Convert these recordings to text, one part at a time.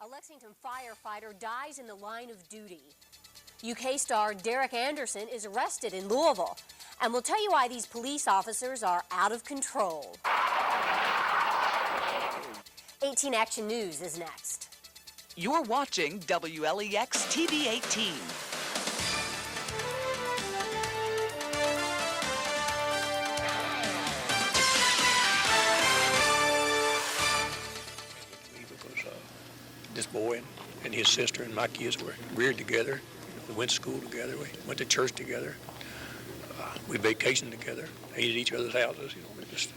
A Lexington firefighter dies in the line of duty. UK star Derek Anderson is arrested in Louisville. And we'll tell you why these police officers are out of control. 18 Action News is next. You're watching WLEX-TV 18. This boy and his sister and my kids were reared together. We went to school together. We went to church together. We vacationed together. Hated each other's houses. We just.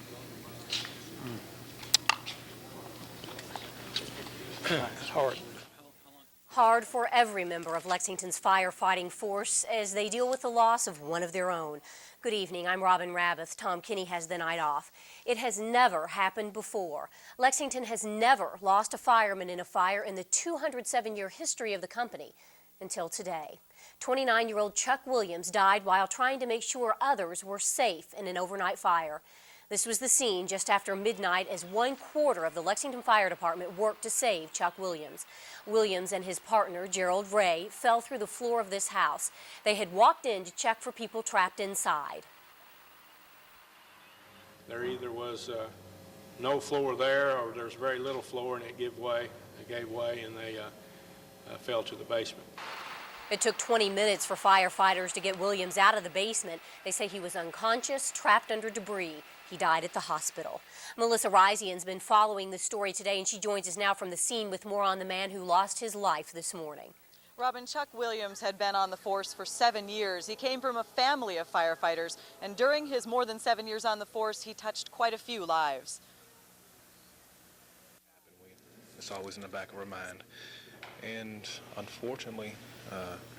It's hard. Hard for every member of Lexington's firefighting force as they deal with the loss of one of their own. Good evening, I'm Robyn Rabbeth. Tom Kinney has the night off. It has never happened before. Lexington has never lost a fireman in a fire in the 207-year history of the company until today. 29-year-old Chuck Williams died while trying to make sure others were safe in an overnight fire. This was the scene just after midnight as 1/4 of the Lexington Fire Department worked to save Chuck Williams. Williams and his partner, Gerald Ray, fell through the floor of this house. They had walked in to check for people trapped inside. There either was no floor there or there's very little floor and it gave way. They gave way and they fell to the basement. It took 20 minutes for firefighters to get Williams out of the basement. They say he was unconscious, trapped under debris. He died at the hospital. Melissa Reizian's been following the story today, and she joins us now from the scene with more on the man who lost his life this morning. Robyn, Chuck Williams had been on the force for 7 years. He came from a family of firefighters, and during his more than 7 years on the force, he touched quite a few lives. It's always in the back of our mind. And unfortunately,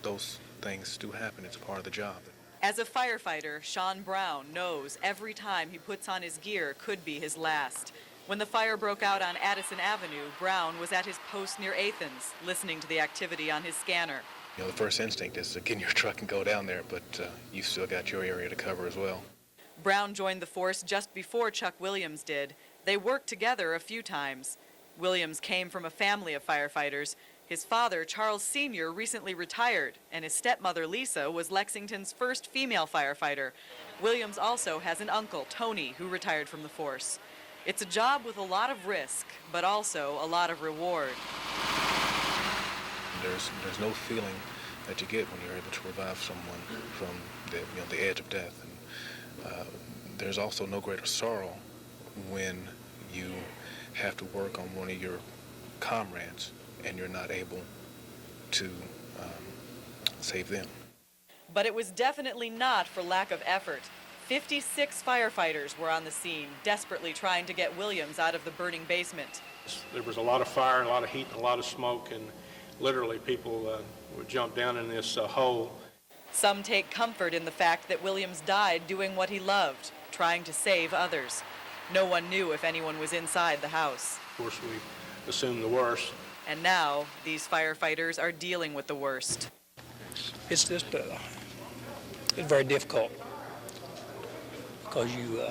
those things do happen. It's part of the job. As a firefighter, Sean Brown knows every time he puts on his gear could be his last. When the fire broke out on Addison Avenue, Brown was at his post near Athens, listening to the activity on his scanner. You know, the first instinct is to get in your truck and go down there, but you've still got your area to cover as well. Brown joined the force just before Chuck Williams did. They worked together a few times. Williams came from a family of firefighters. His father, Charles Sr., recently retired, and his stepmother, Lisa, was Lexington's first female firefighter. Williams also has an uncle, Tony, who retired from the force. It's a job with a lot of risk, but also a lot of reward. There's no feeling that you get when you're able to revive someone from the edge of death. And there's also no greater sorrow when you have to work on one of your comrades and you're not able to save them. But it was definitely not for lack of effort. 56 firefighters were on the scene, desperately trying to get Williams out of the burning basement. There was a lot of fire, a lot of heat, and a lot of smoke, and literally people would jump down in this hole. Some take comfort in the fact that Williams died doing what he loved, trying to save others. No one knew if anyone was inside the house. Of course, we assumed the worst. And now, these firefighters are dealing with the worst. It's just it's very difficult because you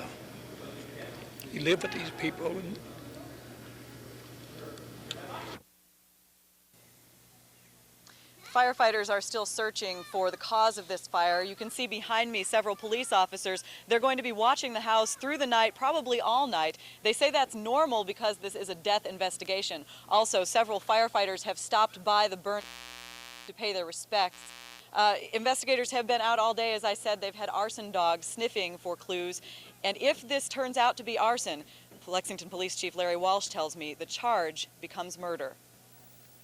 live with these people. And firefighters are still searching for the cause of this fire. You can see behind me several police officers. They're going to be watching the house through the night, probably all night. They say that's normal because this is a death investigation. Also, several firefighters have stopped by the burn to pay their respects. Investigators have been out all day. As I said, they've had arson dogs sniffing for clues. And if this turns out to be arson, Lexington Police Chief Larry Walsh tells me the charge becomes murder.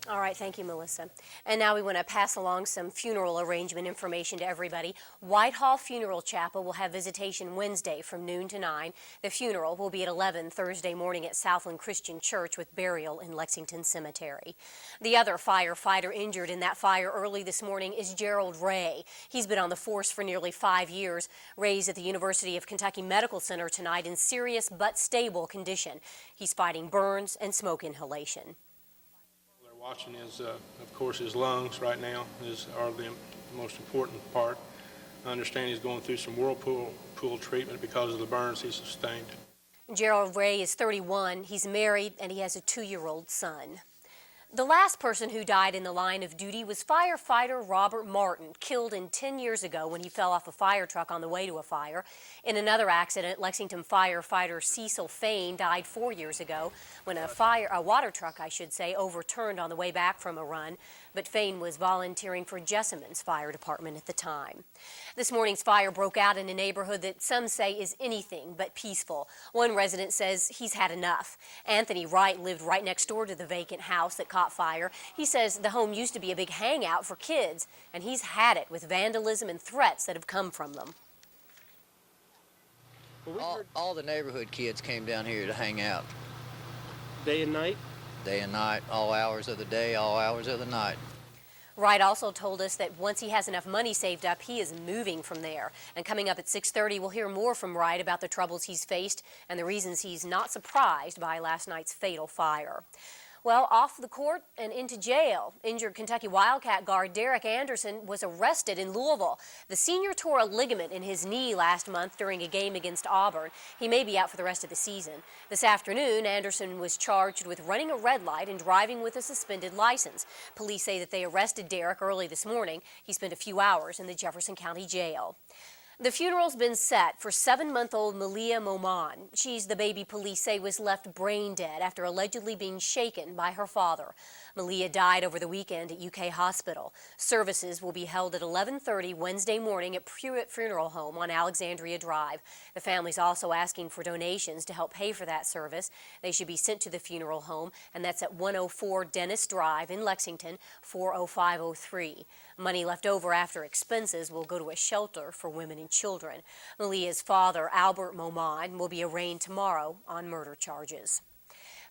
All right, thank you, Melissa. And now we want to pass along some funeral arrangement information to everybody. Whitehall Funeral Chapel will have visitation Wednesday from noon to 9. The funeral will be at 11 Thursday morning at Southland Christian Church with burial in Lexington Cemetery. The other firefighter injured in that fire early this morning is Gerald Ray. He's been on the force for nearly 5 years. Ray's at the University of Kentucky Medical Center tonight in serious but stable condition. He's fighting burns and smoke inhalation. Watching is, of course, his lungs right now are the most important part. I understand he's going through some whirlpool treatment because of the burns he sustained. Gerald Ray is 31. He's married and he has a 2-year-old son. The last person who died in the line of duty was firefighter Robert Martin, killed 10 years ago when he fell off a fire truck on the way to a fire. In another accident, Lexington firefighter Cecil Fain died 4 years ago when a water truck, overturned on the way back from a run. But Fain was volunteering for Jessamyn's fire department at the time. This morning's fire broke out in a neighborhood that some say is anything but peaceful. One resident says he's had enough. Anthony Wright lived right next door to the vacant house that caught fire. He says the home used to be a big hangout for kids, and he's had it with vandalism and threats that have come from them. All the neighborhood kids came down here to hang out. Day and night? Day and night, all hours of the day, all hours of the night. Wright also told us that once he has enough money saved up, he is moving from there. And coming up at 6:30, we'll hear more from Wright about the troubles he's faced and the reasons he's not surprised by last night's fatal fire. Well, off the court and into jail. Injured Kentucky Wildcat guard Derek Anderson was arrested in Louisville. The senior tore a ligament in his knee last month during a game against Auburn. He may be out for the rest of the season. This afternoon, Anderson was charged with running a red light and driving with a suspended license. Police say that they arrested Derek early this morning. He spent a few hours in the Jefferson County Jail. The funeral's been set for 7-month-old Malia Moman. She's the baby police say was left brain dead after allegedly being shaken by her father. Malia died over the weekend at UK Hospital. Services will be held at 11:30 Wednesday morning at Pruitt Funeral Home on Alexandria Drive. The family's also asking for donations to help pay for that service. They should be sent to the funeral home, and that's at 104 Dennis Drive in Lexington, 40503. Money left over after expenses will go to a shelter for women and children. Malia's father, Albert Moman, will be arraigned tomorrow on murder charges.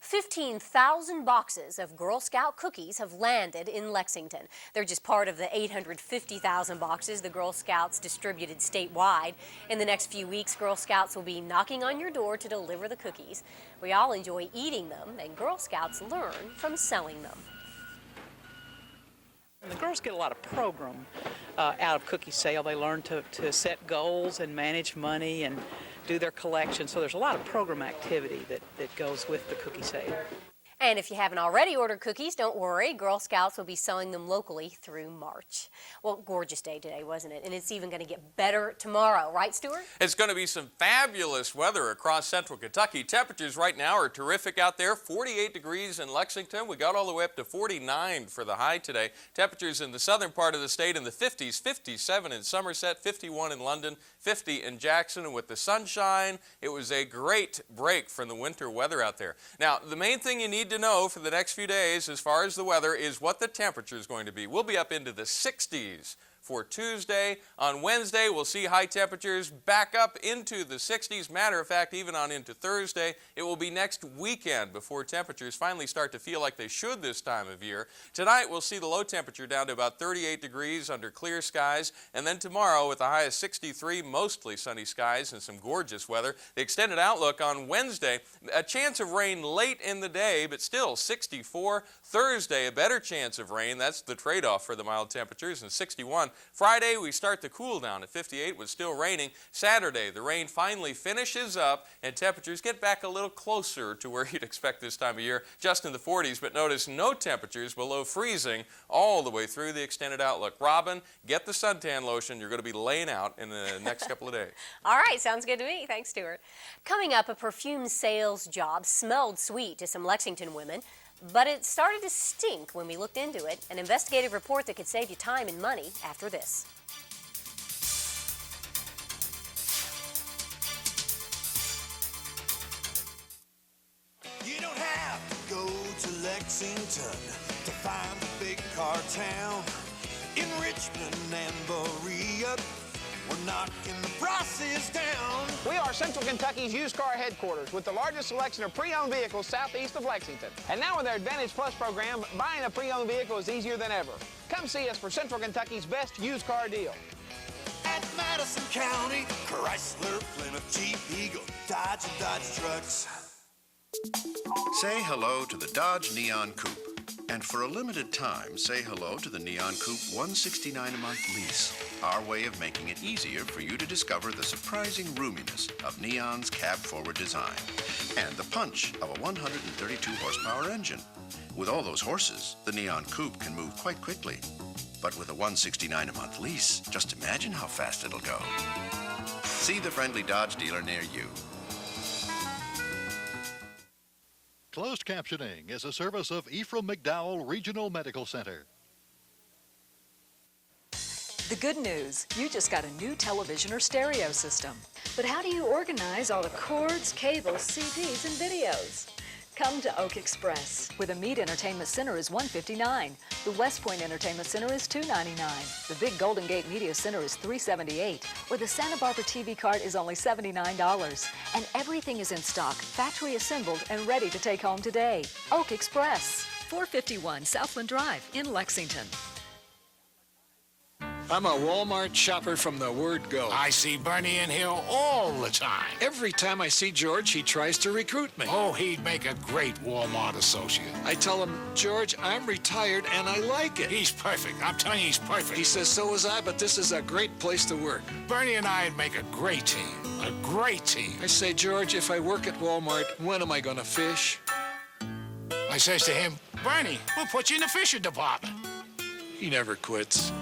15,000 boxes of Girl Scout cookies have landed in Lexington. They're just part of the 850,000 boxes the Girl Scouts distributed statewide. In the next few weeks, Girl Scouts will be knocking on your door to deliver the cookies. We all enjoy eating them, and Girl Scouts learn from selling them. And the girls get a lot of program out of cookie sale. They learn to set goals and manage money and do their collection. So there's a lot of program activity that goes with the cookie sale. And if you haven't already ordered cookies, don't worry. Girl Scouts will be selling them locally through March. Well, gorgeous day today, wasn't it? And it's even going to get better tomorrow, right, Stuart? It's going to be some fabulous weather across central Kentucky. Temperatures right now are terrific out there. 48 degrees in Lexington. We got all the way up to 49 for the high today. Temperatures in the southern part of the state in the 50s, 57 in Somerset, 51 in London, 50 in Jackson. And with the sunshine, it was a great break from the winter weather out there. Now, the main thing you need to know for the next few days as far as the weather is what the temperature is going to be. We'll be up into the 60s for Tuesday. On Wednesday, we'll see high temperatures back up into the 60s. Matter of fact, even on into Thursday, it will be next weekend before temperatures finally start to feel like they should this time of year. Tonight, we'll see the low temperature down to about 38 degrees under clear skies. And then tomorrow, with a high of 63, mostly sunny skies and some gorgeous weather. The extended outlook on Wednesday, a chance of rain late in the day, but still 64. Thursday, a better chance of rain. That's the trade-off for the mild temperatures, and 61. Friday, we start the cool down at 58 with still raining. Saturday, the rain finally finishes up and temperatures get back a little closer to where you'd expect this time of year, just in the 40s. But notice no temperatures below freezing all the way through the extended outlook. Robyn, get the suntan lotion. You're going to be laying out in the next couple of days. All right, sounds good to me. Thanks, Stuart. Coming up, a perfume sales job smelled sweet to some Lexington women, but it started to stink when we looked into it. An investigative report that could save you time and money after this. You don't have to go to Lexington to find the big car town. In Richmond and Berea, we're knocking the prices down. We are Central Kentucky's used car headquarters with the largest selection of pre-owned vehicles southeast of Lexington. And now with our Advantage Plus program, buying a pre-owned vehicle is easier than ever. Come see us for Central Kentucky's best used car deal. At Madison County, Chrysler, Plymouth, Jeep, Eagle, Dodge, and Dodge trucks. Say hello to the Dodge Neon Coupe. And for a limited time, say hello to the Neon Coupe $169 a month lease. Our way of making it easier for you to discover the surprising roominess of Neon's cab-forward design and the punch of a 132 horsepower engine. With all those horses, the Neon Coupe can move quite quickly. But with a $169 a month lease, just imagine how fast it'll go. See the friendly Dodge dealer near you. Closed captioning is a service of Ephraim McDowell Regional Medical Center. The good news, you just got a new television or stereo system. But how do you organize all the cords, cables, CDs, and videos? Come to Oak Express, where the Mead Entertainment Center is $159. The West Point Entertainment Center is $299. The Big Golden Gate Media Center is $378. Or the Santa Barbara TV cart is only $79. And everything is in stock, factory assembled, and ready to take home today. Oak Express, 451 Southland Drive in Lexington. I'm a Walmart shopper from the word go. I see Bernie in here all the time. Every time I see George, he tries to recruit me. Oh, he'd make a great Walmart associate. I tell him, George, I'm retired and I like it. He's perfect. I'm telling you, he's perfect. He says, so was I, but this is a great place to work. Bernie and I'd make a great team. A great team. I say, George, if I work at Walmart, when am I going to fish? I says to him, Bernie, we'll put you in the fishing department. He never quits.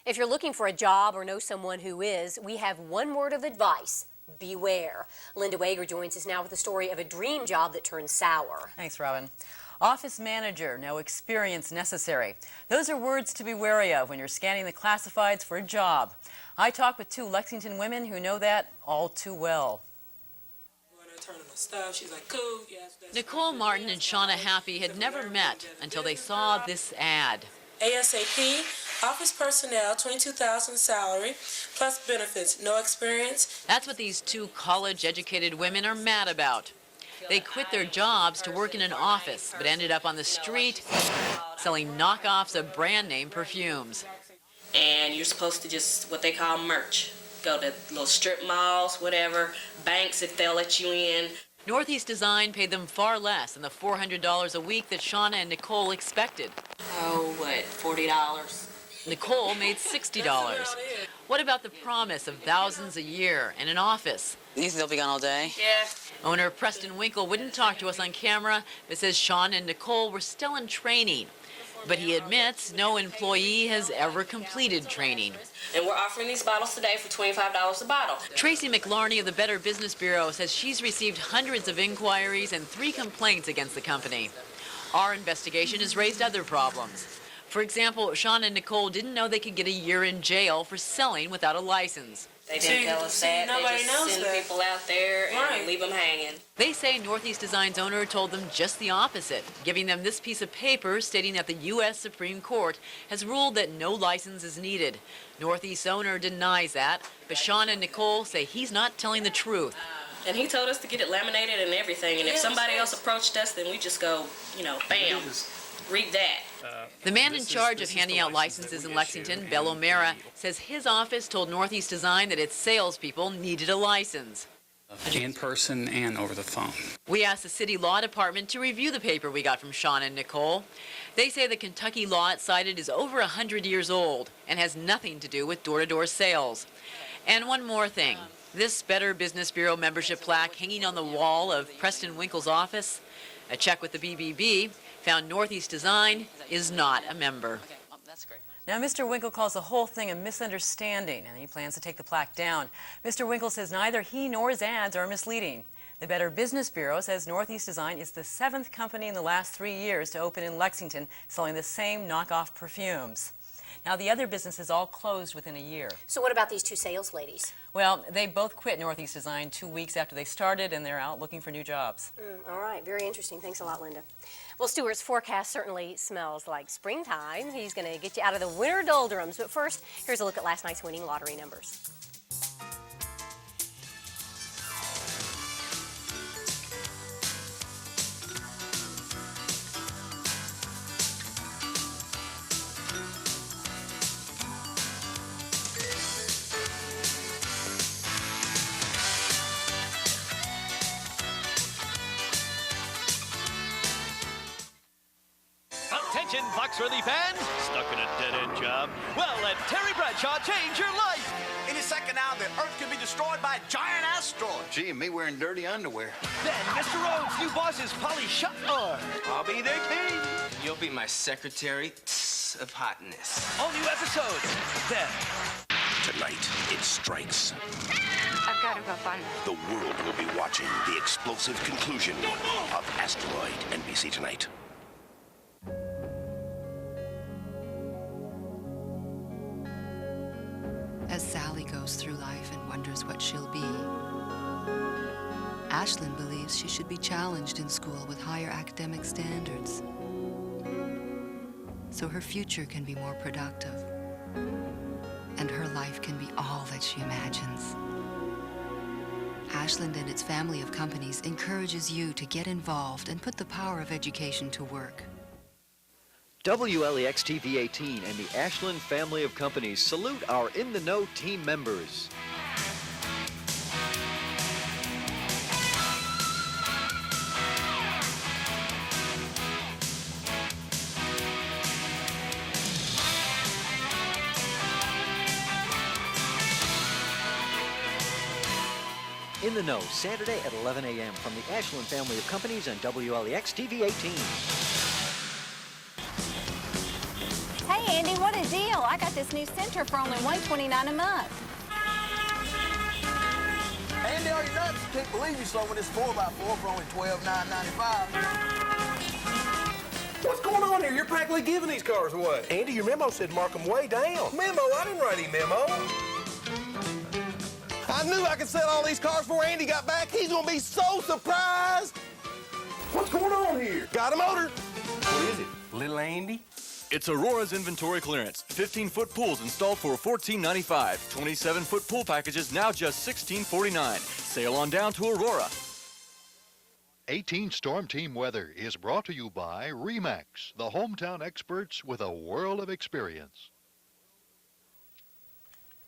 If you're looking for a job or know someone who is, we have one word of advice: beware. Linda Wager joins us now with the story of a dream job that turned sour. Thanks, Robyn. Office manager, no experience necessary. Those are words to be wary of when you're scanning the classifieds for a job. I talked with two Lexington women who know that all too well. Nicole Martin and Shauna Happy had never met until they saw this ad. ASAP, office personnel, $22,000 salary, plus benefits, no experience. That's what these two college-educated women are mad about. They quit their jobs to work in an office, but ended up on the street selling knockoffs of brand-name perfumes. And you're supposed to just, what they call merch. Go to little strip malls, whatever, banks if they'll let you in. Northeast Design paid them far less than the $400 a week that Shauna and Nicole expected. Oh, what, $40? Nicole made $60. What about the promise of thousands a year and an office? You think they'll be gone all day? Yeah. Owner Preston Winkle wouldn't talk to us on camera, but says Shauna and Nicole were still in training. But he admits no employee has ever completed training. And we're offering these bottles today for $25 a bottle. Tracy McLarney of the Better Business Bureau says she's received hundreds of inquiries and 3 complaints against the company. Our investigation has raised other problems. For example, Shauna and Nicole didn't know they could get a year in jail for selling without a license. They didn't tell us that. They just send people out there and leave them hanging. They say Northeast Design's owner told them just the opposite, giving them this piece of paper stating that the U.S. Supreme Court has ruled that no license is needed. Northeast owner denies that, but Shauna and Nicole say he's not telling the truth. And he told us to get it laminated and everything, and if somebody else approached us, then we just go, you know, bam, read that. The man in charge of handing out licenses in Lexington, Bill O'Mara, says his office told Northeast Design that its salespeople needed a license. In person and over the phone. We asked the city law department to review the paper we got from Shauna and Nicole. They say the Kentucky law it cited is over 100 years old and has nothing to do with door-to-door sales. And one more thing. This Better Business Bureau membership plaque hanging on the wall of Preston Winkle's office, a check with the BBB found Northeast Design is not a member. Now, Mr. Winkle calls the whole thing a misunderstanding, and he plans to take the plaque down. Mr. Winkle says neither he nor his ads are misleading. The Better Business Bureau says Northeast Design is the 7th company in the last 3 years to open in Lexington selling the same knockoff perfumes. Now, the other businesses all closed within a year. So what about these two sales ladies? Well, they both quit Northeast Design 2 weeks after they started, and they're out looking for new jobs. All right, very interesting. Thanks a lot, Linda. Well, Stuart's forecast certainly smells like springtime. He's going to get you out of the winter doldrums. But first, here's a look at last night's winning lottery numbers. Attention, Foxworthy fans! Stuck in a dead-end job? Well, let Terry Bradshaw change your life! Any second now, the Earth could be destroyed by a giant asteroid. Gee, and me wearing dirty underwear. Then Mr. Rhodes' new boss is Polly Shepard. I'll be their king. You'll be my secretary of hotness. All new episodes. Then. Tonight, it strikes. I've got to go find them. The world will be watching the explosive conclusion of Asteroid, NBC Tonight. As Sally goes through life and wonders what she'll be, Ashlyn believes she should be challenged in school with higher academic standards, so her future can be more productive, and her life can be all that she imagines. Ashland and its family of companies encourages you to get involved and put the power of education to work. WLEX-TV 18 and the Ashland family of companies salute our In the Know team members. In the Know, Saturday at 11 a.m. from the Ashland family of companies on WLEX-TV 18. Hey, Andy, what a deal. I got this new Center for only $129 a month. Andy, are you nuts? Can't believe you sold this 4x4 for only $12,995. What's going on here? You're practically giving these cars away. Andy, your memo said mark them way down. Memo? I didn't write any memo. I knew I could sell all these cars before Andy got back. He's gonna be so surprised. What's going on here? Got a motor. What is it? Little Andy? It's Aurora's inventory clearance. 15-foot pools installed for $14.95. 27-foot pool packages now just $16.49. Sail on down to Aurora. 18 Storm Team Weather is brought to you by RE/MAX, the hometown experts with a world of experience.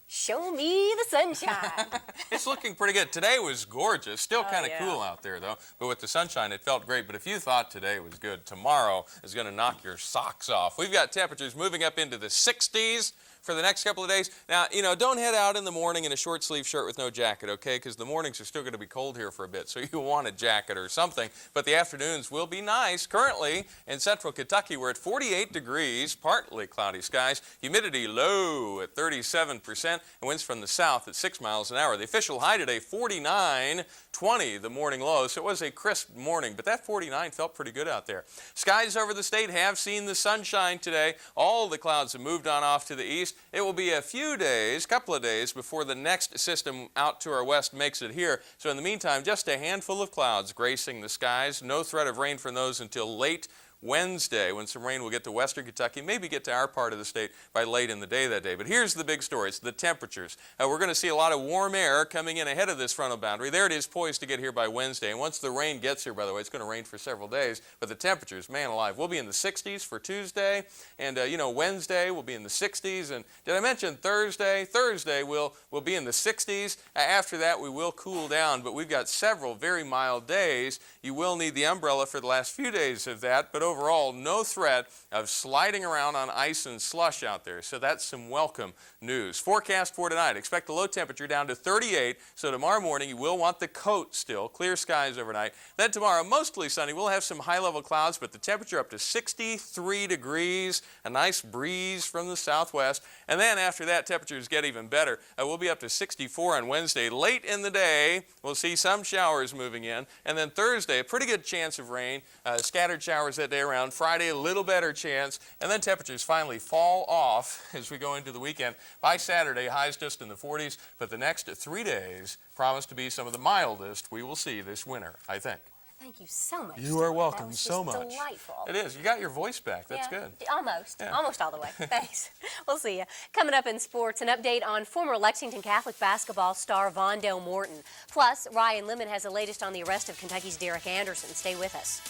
Show me the sunshine. It's looking pretty good. Today was gorgeous. Still kind of cool out there, though. But with the sunshine, it felt great. But if you thought today was good, tomorrow is going to knock your socks off. We've got temperatures moving up into the 60s for the next couple of days. Now, you know, don't head out in the morning in a short sleeve shirt with no jacket, okay? Because the mornings are still going to be cold here for a bit, so you want a jacket or something. But the afternoons will be nice. Currently, in central Kentucky, we're at 48 degrees, partly cloudy skies, humidity low at 37%, and winds from the south at 6 miles an hour. The official high today, 49, 20 the morning low, so it was a crisp morning, but that 49 felt pretty good out there. Skies over the state have seen the sunshine today. All the clouds have moved on off to the east. It will be a few days, couple of days, before the next system out to our west makes it here. So in the meantime, just a handful of clouds gracing the skies. No threat of rain from those until late Wednesday, when some rain will get to western Kentucky, maybe get to our part of the state by late in the day that day. But here's the big story. It's the temperatures. We're going to see a lot of warm air coming in ahead of this frontal boundary. There it is, poised to get here by Wednesday. And once the rain gets here, by the way, it's going to rain for several days. But the temperatures, man alive, we'll be in the 60s for Tuesday. And, you know, Wednesday will be in the 60s. And did I mention Thursday? Thursday will be in the 60s. After that, we will cool down. But we've got several very mild days. You will need the umbrella for the last few days of that. But overall, no threat of sliding around on ice and slush out there. So that's some welcome news. Forecast for tonight. Expect the low temperature down to 38. So tomorrow morning, you will want the coat still. Clear skies overnight. Then tomorrow, mostly sunny. We'll have some high-level clouds, but the temperature up to 63 degrees. A nice breeze from the southwest. And then after that, temperatures get even better. We'll be up to 64 on Wednesday. Late in the day, we'll see some showers moving in. And then Thursday, a pretty good chance of rain. Scattered showers that day around. Friday, a little better chance, and then temperatures finally fall off as we go into the weekend. By Saturday, highs just in the 40s, but the next 3 days promise to be some of the mildest we will see this winter, I think. Thank you so much. You are welcome that was so just much. Delightful. It is. You got your voice back. That's good. Almost. Yeah. Almost all the way. Thanks. We'll see you. Coming up in sports, an update on former Lexington Catholic basketball star Vondell Morton. Plus, Ryan Lemon has the latest on the arrest of Kentucky's Derek Anderson. Stay with us.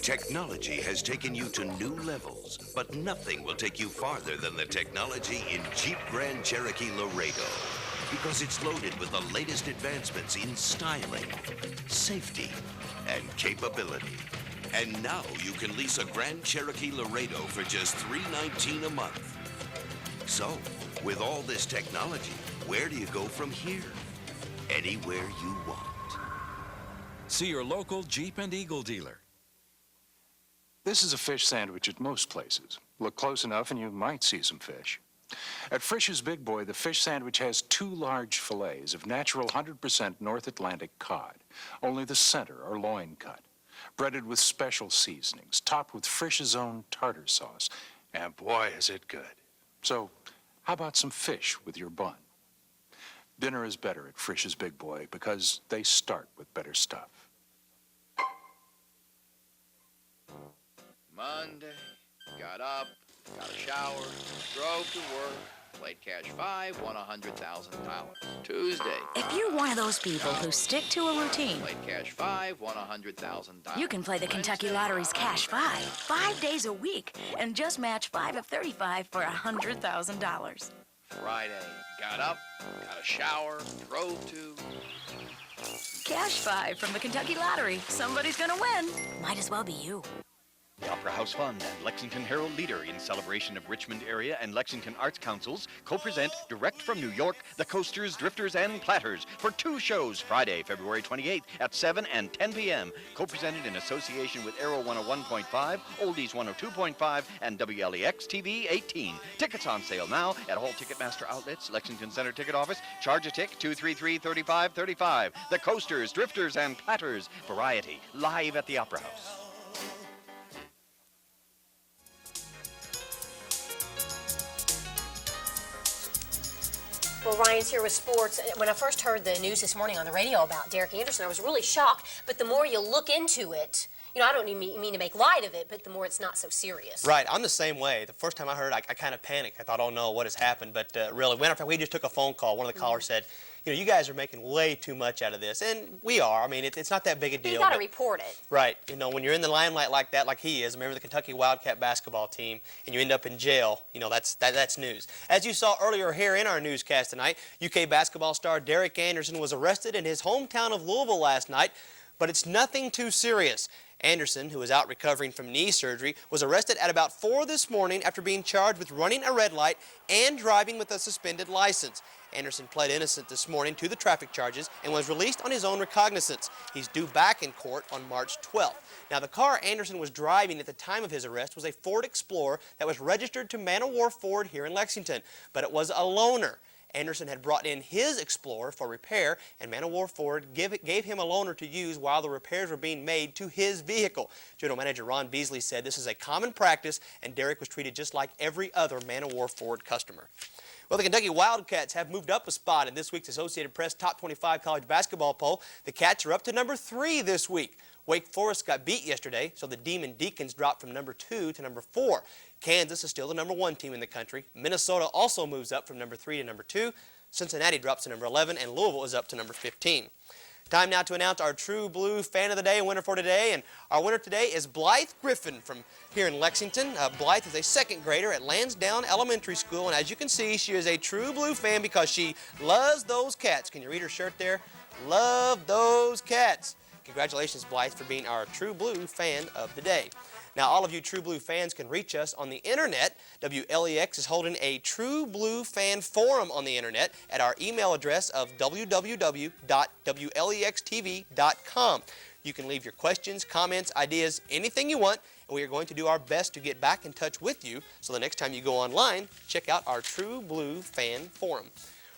Technology has taken you to new levels, but nothing will take you farther than the technology in Jeep Grand Cherokee Laredo. Because it's loaded with the latest advancements in styling, safety, and capability. And now you can lease a Grand Cherokee Laredo for just $319 a month. So, with all this technology, where do you go from here? Anywhere you want. See your local Jeep and Eagle dealer. This is a fish sandwich at most places. Look close enough and you might see some fish. At Frisch's Big Boy, the fish sandwich has 2 large fillets of natural 100% North Atlantic cod, only the center or loin cut, breaded with special seasonings, topped with Frisch's own tartar sauce, and boy, is it good. So, how about some fish with your bun? Dinner is better at Frisch's Big Boy because they start with better stuff. Monday, got up, got a shower, drove to work, played Cash 5, won $100,000. Tuesday. If you're one of those people who stick to a routine, Played Cash 5, won $100,000. you can play the Kentucky Lottery's Cash 5, 5 days a week, and just match 5 of 35 for $100,000. Friday, got up, got a shower, drove to... Cash 5 from the Kentucky Lottery. Somebody's gonna win. Might as well be you. The Opera House Fund and Lexington Herald Leader, in celebration of Richmond Area and Lexington Arts Councils, co-present direct from New York, The Coasters, Drifters, and Platters for 2 shows Friday, February 28th at 7 and 10 p.m. Co-presented in association with Aero 101.5, Oldies 102.5, and WLEX-TV 18. Tickets on sale now at all Ticketmaster outlets, Lexington Center Ticket Office. Charge a tick, 233-3535. The Coasters, Drifters, and Platters. Variety, live at the Opera House. Well, Ryan's here with sports. When I first heard the news this morning on the radio about Derek Anderson, I was really shocked. But the more you look into it, you know, I don't mean to make light of it, but the more it's not so serious. Right. I'm the same way. The first time I heard it, I kind of panicked. I thought, oh, no, what has happened? But really, we just took a phone call. One of the callers said, you know, you guys are making way too much out of this. And we are. I mean, it's not that big a deal. You got to report it. Right. You know, when you're in the limelight like that, like he is, a member of the Kentucky Wildcat basketball team, and you end up in jail, you know, that's news. As you saw earlier here in our newscast tonight, UK basketball star Derek Anderson was arrested in his hometown of Louisville last night, but it's nothing too serious. Anderson, who was out recovering from knee surgery, was arrested at about 4 this morning after being charged with running a red light and driving with a suspended license. Anderson pled innocent this morning to the traffic charges and was released on his own recognizance. He's due back in court on March 12th. Now, the car Anderson was driving at the time of his arrest was a Ford Explorer that was registered to Man o' War Ford here in Lexington, but it was a loaner. Anderson had brought in his Explorer for repair, and Man o' War Ford gave him a loaner to use while the repairs were being made to his vehicle. General Manager Ron Beasley said this is a common practice, and Derek was treated just like every other Man o' War Ford customer. Well, the Kentucky Wildcats have moved up a spot in this week's Associated Press Top 25 College Basketball Poll. The Cats are up to number 3 this week. Wake Forest got beat yesterday, so the Demon Deacons dropped from number 2 to number 4. Kansas is still the number 1 team in the country. Minnesota also moves up from number 3 to number 2. Cincinnati drops to number 11, and Louisville is up to number 15. Time now to announce our True Blue Fan of the Day and winner for today. And our winner today is Blythe Griffin from here in Lexington. Blythe is a 2nd grader at Lansdowne Elementary School. And as you can see, she is a True Blue fan because she loves those cats. Can you read her shirt there? Love those cats. Congratulations, Blythe, for being our True Blue Fan of the Day. Now, all of you True Blue fans can reach us on the internet. WLEX is holding a True Blue Fan Forum on the internet at our email address of www.wlextv.com. You can leave your questions, comments, ideas, anything you want, and we are going to do our best to get back in touch with you. So the next time you go online, check out our True Blue Fan Forum.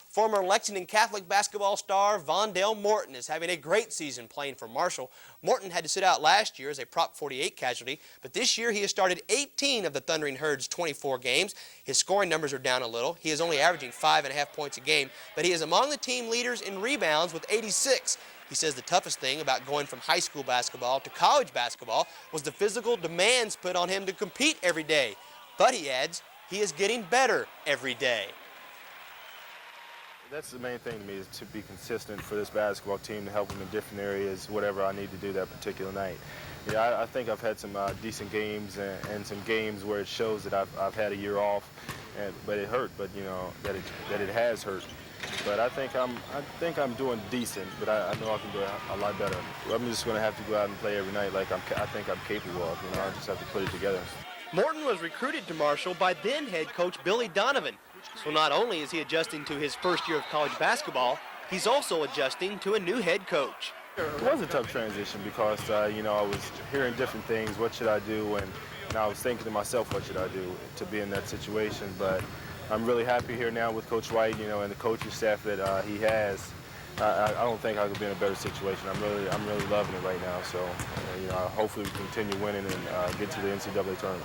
Former Lexington Catholic basketball star Vondell Morton is having a great season playing for Marshall. Morton had to sit out last year as a Prop 48 casualty, but this year he has started 18 of the Thundering Herd's 24 games. His scoring numbers are down a little. He is only averaging 5.5 points a game, but he is among the team leaders in rebounds with 86. He says the toughest thing about going from high school basketball to college basketball was the physical demands put on him to compete every day. But he adds, he is getting better every day. That's the main thing to me, is to be consistent for this basketball team, to help them in different areas, whatever I need to do that particular night. Yeah, I think I've had some decent games and some games where it shows that I've had a year off, but it hurt, but you know, that it has hurt. But I think I'm doing decent, but I know I can do a lot better. I'm just going to have to go out and play every night like I think I'm capable of. You know, I just have to put it together. Morton was recruited to Marshall by then head coach Billy Donovan. So not only is he adjusting to his first year of college basketball, he's also adjusting to a new head coach. It was a tough transition because, you know, I was hearing different things. What should I do? And I was thinking to myself, what should I do to be in that situation? But I'm really happy here now with Coach White, you know, and the coaching staff that he has. I don't think I could be in a better situation. I'm really loving it right now. So, you know, hopefully we continue winning and get to the NCAA tournament.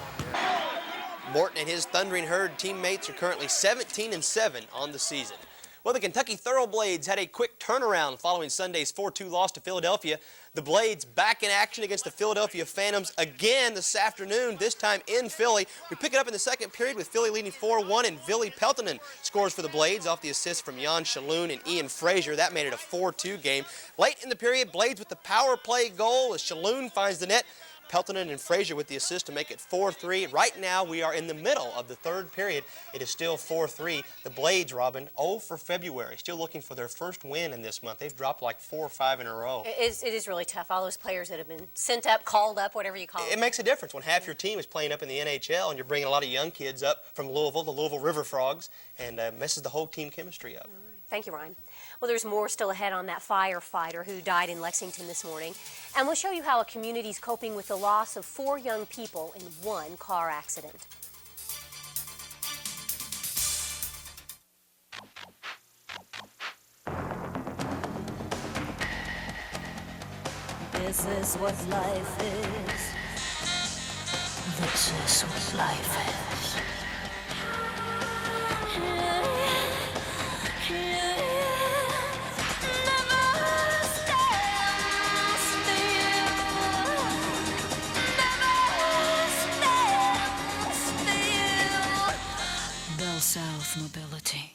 Morton and his Thundering Herd teammates are currently 17-7 on the season. Well, the Kentucky Thoroughblades had a quick turnaround following Sunday's 4-2 loss to Philadelphia. The Blades back in action against the Philadelphia Phantoms again this afternoon, this time in Philly. We pick it up in the second period with Philly leading 4-1, and Billy Peltonen scores for the Blades off the assist from Jan Shalhoub and Ian Frazier. That made it a 4-2 game. Late in the period, Blades with the power play goal as Shalhoub finds the net. Peltonen and Frazier with the assist to make it 4-3. Right now, we are in the middle of the third period. It is still 4-3. The Blades, Robyn, 0 for February. Still looking for their first win in this month. They've dropped like 4 or 5 in a row. It is really tough. All those players that have been sent up, called up, whatever you call it. It makes a difference when half your team is playing up in the NHL and you're bringing a lot of young kids up from Louisville, the Louisville River Frogs, and messes the whole team chemistry up. Thank you, Ryan. Well, there's more still ahead on that firefighter who died in Lexington this morning. And we'll show you how a community is coping with the loss of 4 young people in one car accident. This is what life is. This is what life is. South Mobility.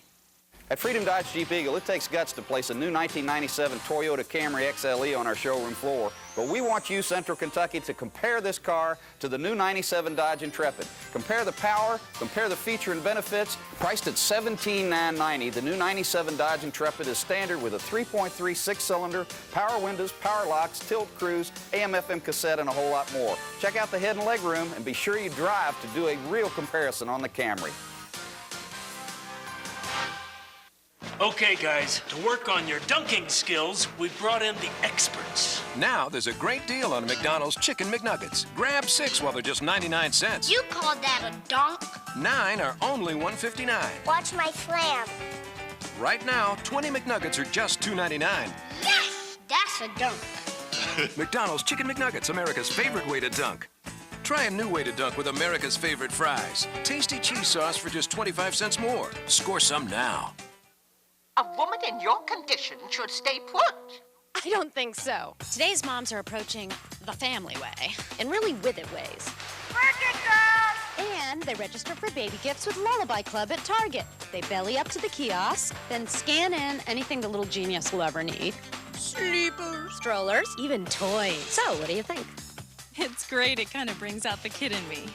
At Freedom Dodge Jeep Eagle, it takes guts to place a new 1997 Toyota Camry XLE on our showroom floor. But we want you, Central Kentucky, to compare this car to the new 97 Dodge Intrepid. Compare the power, compare the feature and benefits. Priced at $17,990, the new 97 Dodge Intrepid is standard with a 3.3 six-cylinder, power windows, power locks, tilt cruise, AM/FM cassette, and a whole lot more. Check out the head and leg room and be sure you drive to do a real comparison on the Camry. Okay, guys, to work on your dunking skills, we've brought in the experts. Now there's a great deal on McDonald's Chicken McNuggets. Grab 6 while they're just 99 cents. You called that a dunk? 9 are only $1.59. Watch my slam. Right now, 20 McNuggets are just $2.99. Yes! That's a dunk. McDonald's Chicken McNuggets, America's favorite way to dunk. Try a new way to dunk with America's favorite fries. Tasty cheese sauce for just 25 cents more. Score some now. A woman in your condition should stay put. I don't think so. Today's moms are approaching the family way in really withered ways. Work it, girls! And they register for baby gifts with Lullaby Club at Target. They belly up to the kiosk, then scan in anything the little genius will ever need. Sleepers, strollers, even toys. So, what do you think? It's great. It kind of brings out the kid in me.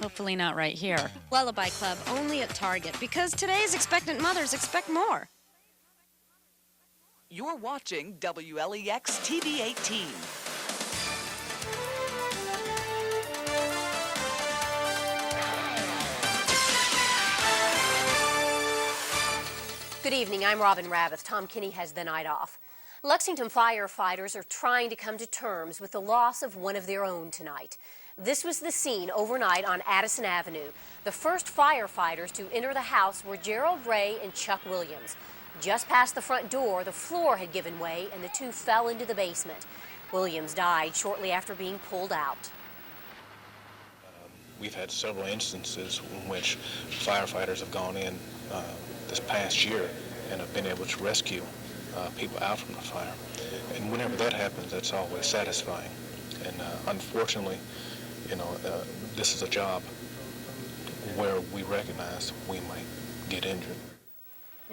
Hopefully not right here. Lullaby Club only at Target, because today's expectant mothers expect more. You're watching WLEX-TV 18. Good evening, I'm Robyn Rabbeth. Tom Kinney has the night off. Lexington firefighters are trying to come to terms with the loss of one of their own tonight. This was the scene overnight on Addison Avenue. The first firefighters to enter the house were Gerald Ray and Chuck Williams. Just past the front door, the floor had given way and the two fell into the basement. Williams died shortly after being pulled out. We've had several instances in which firefighters have gone in this past year and have been able to rescue people out from the fire. And whenever that happens, that's always satisfying. And unfortunately, you know, this is a job where we recognize we might get injured.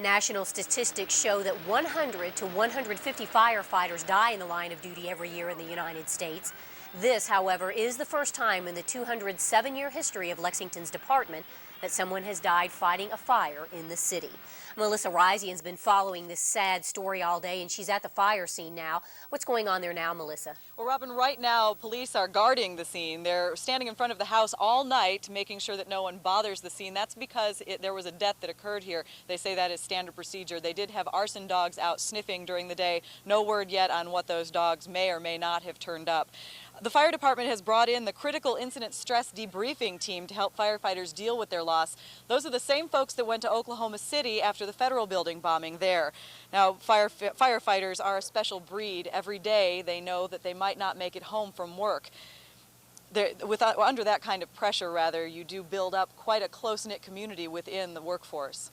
National statistics show that 100 to 150 firefighters die in the line of duty every year in the United States. This, however, is the first time in the 207-year history of Lexington's department that someone has died fighting a fire in the city. Melissa Reizian's been following this sad story all day, and she's at the fire scene now. What's going on there now, Melissa? Well, Robyn, right now, police are guarding the scene. They're standing in front of the house all night, making sure that no one bothers the scene. That's because there was a death that occurred here. They say that is standard procedure. They did have arson dogs out sniffing during the day. No word yet on what those dogs may or may not have turned up. The fire department has brought in the Critical Incident Stress Debriefing Team to help firefighters deal with their loss. Those are the same folks that went to Oklahoma City after the federal building bombing there. Now, firefighters are a special breed. Every day they know that they might not make it home from work. Under that kind of pressure, rather, you do build up quite a close-knit community within the workforce.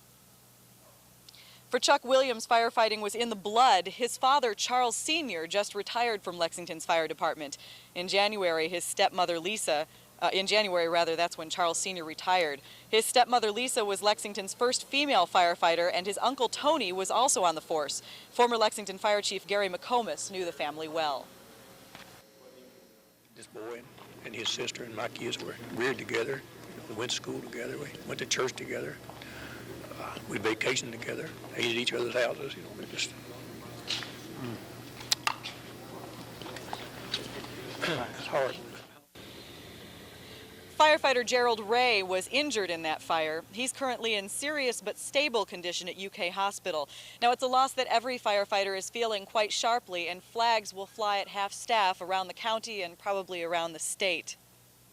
For Chuck Williams, firefighting was in the blood. His father, Charles Sr., just retired from Lexington's fire department. In January, his stepmother, Lisa, that's when Charles Sr. retired. His stepmother, Lisa, was Lexington's first female firefighter, and his uncle, Tony, was also on the force. Former Lexington Fire Chief Gary McComas knew the family well. This boy and his sister and my kids were reared together. We went to school together. We went to church together. We vacationed together, ate at each other's houses, we just... It's hard. Firefighter Gerald Ray was injured in that fire. He's currently in serious but stable condition at UK Hospital. Now, it's a loss that every firefighter is feeling quite sharply, and flags will fly at half-staff around the county and probably around the state.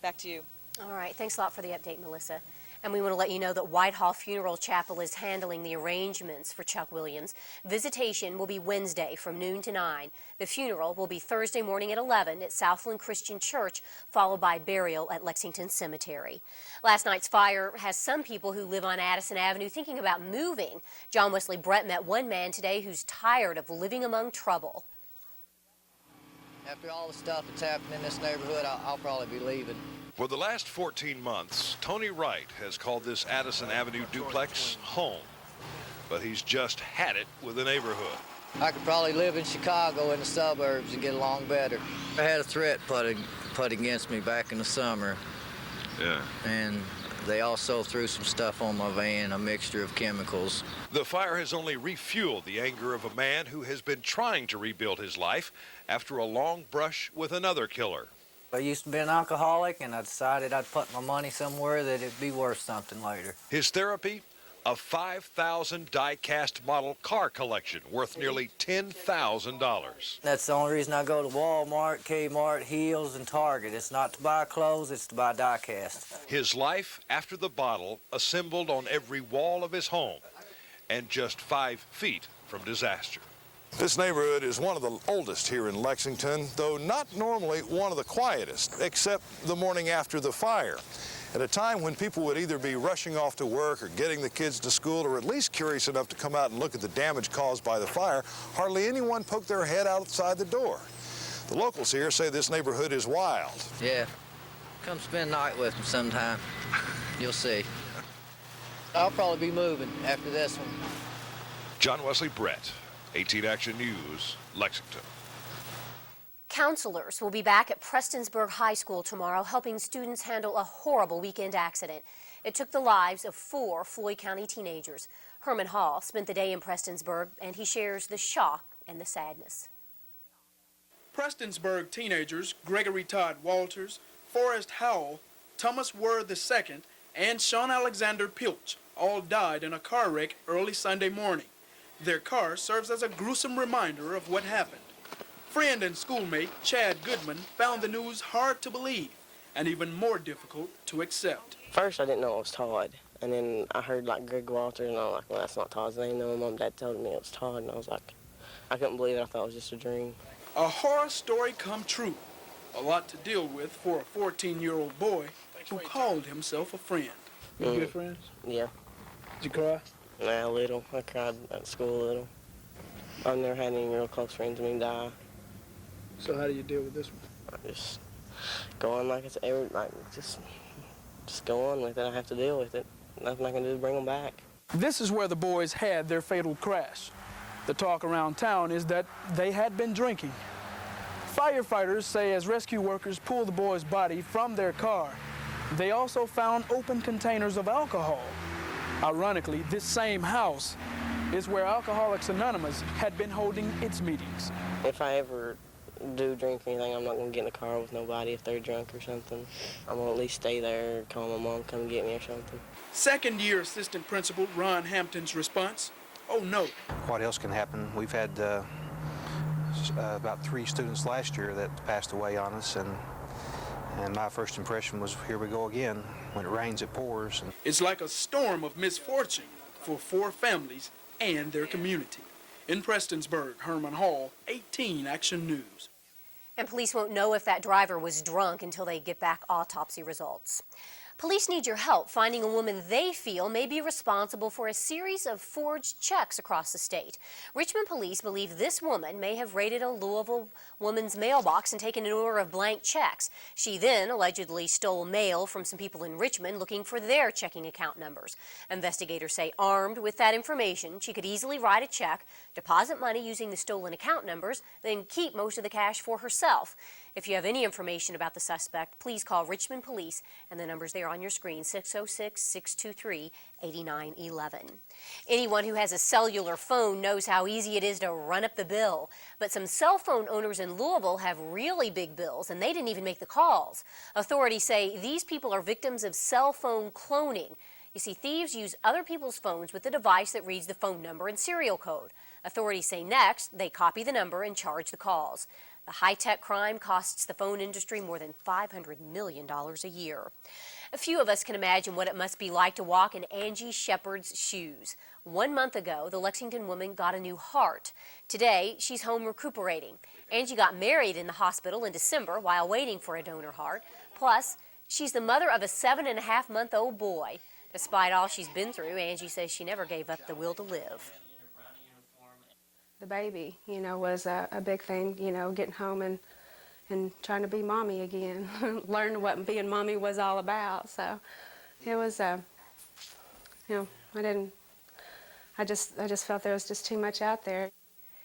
Back to you. All right, thanks a lot for the update, Melissa. And we want to let you know that Whitehall Funeral Chapel is handling the arrangements for Chuck Williams. Visitation will be Wednesday from noon to 9. The funeral will be Thursday morning at 11 at Southland Christian Church, followed by burial at Lexington Cemetery. Last night's fire has some people who live on Addison Avenue thinking about moving. John Wesley Brett met one man today who's tired of living among trouble. After all the stuff that's happened in this neighborhood, I'll probably be leaving. For the last 14 months, Tony Wright has called this Addison Avenue duplex home, but he's just had it with the neighborhood. I could probably live in Chicago in the suburbs and get along better. I had a threat put against me back in the summer. Yeah. And they also threw some stuff on my van, a mixture of chemicals. The fire has only refueled the anger of a man who has been trying to rebuild his life after a long brush with another killer. I used to be an alcoholic, and I decided I'd put my money somewhere that it'd be worth something later. His therapy? A 5,000 die-cast model car collection worth nearly $10,000. That's the only reason I go to Walmart, Kmart, Heels, and Target. It's not to buy clothes, it's to buy die-cast. His life after the bottle assembled on every wall of his home and just 5 feet from disaster. This neighborhood is one of the oldest here in Lexington, though not normally one of the quietest, except the morning after the fire. At a time when people would either be rushing off to work or getting the kids to school or at least curious enough to come out and look at the damage caused by the fire, hardly anyone poked their head outside the door. The locals here say this neighborhood is wild. Yeah. Come spend the night with them sometime. You'll see. I'll probably be moving after this one. John Wesley Brett, 18 Action News, Lexington. Counselors will be back at Prestonsburg High School tomorrow helping students handle a horrible weekend accident. It took the lives of 4 Floyd County teenagers. Herman Hall spent the day in Prestonsburg, and he shares the shock and the sadness. Prestonsburg teenagers Gregory Todd Walters, Forrest Howell, Thomas Word II, and Sean Alexander Pilch all died in a car wreck early Sunday morning. Their car serves as a gruesome reminder of what happened. Friend and schoolmate Chad Goodman found the news hard to believe and even more difficult to accept. First, I didn't know it was Todd, and then I heard like Greg Walters, and I was like, well, that's not Todd's name. Then my mom and dad told me it was Todd, and I was like, I couldn't believe it. I thought it was just a dream. A horror story come true. A lot to deal with for a 14-year-old boy who called himself a friend. You good friends? Yeah. Did you cry? Nah, a little. I cried at school a little. I've never had any real close friends of me die. So how do you deal with this one? I just go on like it's ever, like just go on with it. I have to deal with it. Nothing I can do is bring them back. This is where the boys had their fatal crash. The talk around town is that they had been drinking. Firefighters say as rescue workers pull the boy's body from their car, They also found open containers of alcohol. Ironically, this same house is where Alcoholics Anonymous had been holding its meetings. If I ever do drink anything, I'm not going to get in the car with nobody if they're drunk or something. I'm going to at least stay there or call my mom, come get me or something. Second-year assistant principal Ron Hampton's response, oh no. What else can happen? We've had about 3 students last year that passed away on us, and my first impression was, here we go again. When it rains, it pours. It's like a storm of misfortune for 4 families and their community. In Prestonsburg, Herman Hall, 18 Action News. And police won't know if that driver was drunk until they get back autopsy results. Police need your help finding a woman they feel may be responsible for a series of forged checks across the state. Richmond police believe this woman may have raided a Louisville woman's mailbox and taken an order of blank checks. She then allegedly stole mail from some people in Richmond looking for their checking account numbers. Investigators say armed with that information, she could easily write a check, deposit money using the stolen account numbers, then keep most of the cash for herself. If you have any information about the suspect, please call Richmond Police, and the numbers there on your screen, 606-623-8911. Anyone who has a cellular phone knows how easy it is to run up the bill. But some cell phone owners in Louisville have really big bills, and they didn't even make the calls. Authorities say these people are victims of cell phone cloning. You see, thieves use other people's phones with a device that reads the phone number and serial code. Authorities say next, they copy the number and charge the calls. The high-tech crime costs the phone industry more than $500 million a year. A few of us can imagine what it must be like to walk in Angie Shepard's shoes. 1 month ago, the Lexington woman got a new heart. Today, she's home recuperating. Angie got married in the hospital in December while waiting for a donor heart. Plus, she's the mother of a 7.5-month-old boy. Despite all she's been through, Angie says she never gave up the will to live. The baby, was a big thing, getting home and trying to be mommy again, learn what being mommy was all about. So it was, I just felt there was just too much out there.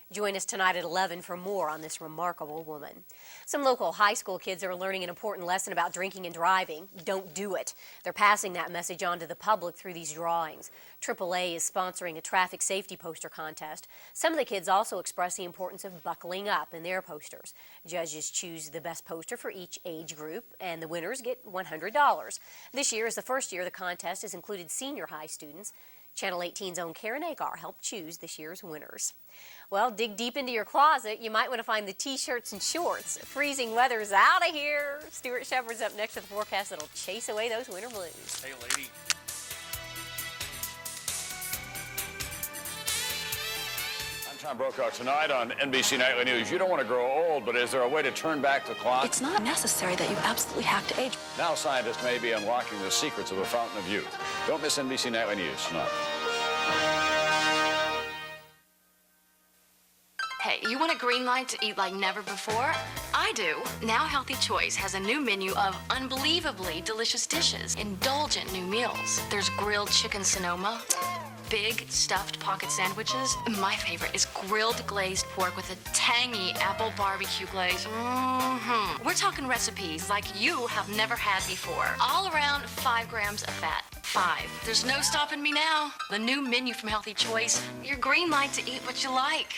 Join us tonight at 11 for more on this remarkable woman. Some local high school kids are learning an important lesson about drinking and driving. Don't do it. They're passing that message on to the public through these drawings. AAA is sponsoring a traffic safety poster contest. Some of the kids also express the importance of buckling up in their posters. Judges choose the best poster for each age group, and the winners get $100. This year is the first year the contest has included senior high students. Channel 18's own Karen Acar helped choose this year's winners. Well, dig deep into your closet. You might want to find the T-shirts and shorts. Freezing weather's out of here. Stuart Shepard's up next with a forecast that'll chase away those winter blues. Hey, lady. I'm Tom Brokaw tonight on NBC Nightly News. You don't want to grow old, but is there a way to turn back the clock? It's not necessary that you absolutely have to age. Now scientists may be unlocking the secrets of a fountain of youth. Don't miss NBC Nightly News tonight. Hey, you want a green light to eat like never before? I do. Now Healthy Choice has a new menu of unbelievably delicious dishes, indulgent new meals. There's grilled chicken Sonoma, big stuffed pocket sandwiches. My favorite is grilled glazed pork with a tangy apple barbecue glaze. We're talking recipes like you have never had before. All around 5 grams of fat. 5. There's no stopping me now. The new menu from Healthy Choice, your green light to eat what you like.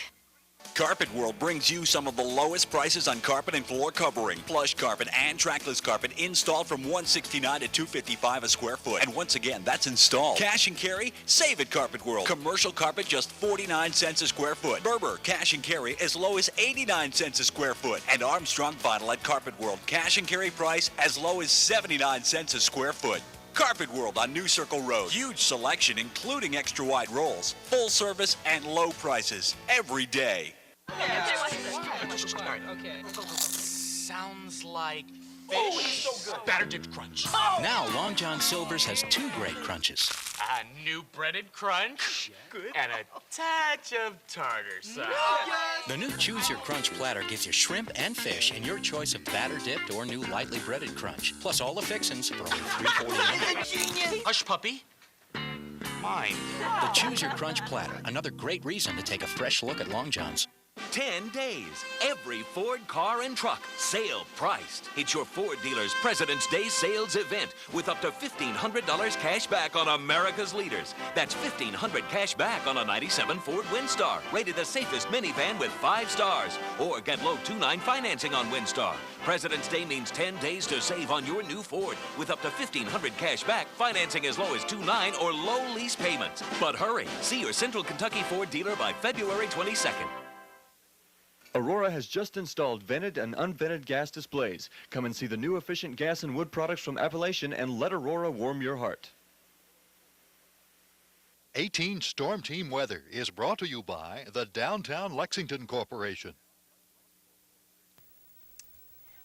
Carpet World brings you some of the lowest prices on carpet and floor covering. Plush carpet and trackless carpet installed from $169 to $255 a square foot. And once again, that's installed. Cash and carry, save at Carpet World. Commercial carpet just 49 cents a square foot. Berber, cash and carry as low as 89 cents a square foot. And Armstrong vinyl at Carpet World. Cash and carry price as low as 79 cents a square foot. Carpet World on New Circle Road. Huge selection, including extra wide rolls. Full service and low prices every day. Okay. Sounds like fish. Oh, it's so good. Batter dipped crunch. Oh. Now Long John Silver's has 2 great crunches. A new breaded crunch. Good. And a touch of tartar sauce. The new Choose Your Crunch platter gives you shrimp and fish in your choice of batter dipped or new lightly breaded crunch. Plus all the fixins for only $3.49. Hush, puppy. Mine. The Choose Your Crunch platter, another great reason to take a fresh look at Long John's. 10 days. Every Ford car and truck, sale priced. It's your Ford dealer's President's Day sales event with up to $1,500 cash back on America's leaders. That's $1,500 cash back on a 97 Ford Windstar, rated the safest minivan with 5 stars. Or get low 2.9 financing on Windstar. President's Day means 10 days to save on your new Ford with up to $1,500 cash back, financing as low as 2.9 or low lease payments. But hurry, see your Central Kentucky Ford dealer by February 22nd. Aurora has just installed vented and unvented gas displays. Come and see the new efficient gas and wood products from Appalachian and let Aurora warm your heart. 18 Storm Team Weather is brought to you by the Downtown Lexington Corporation.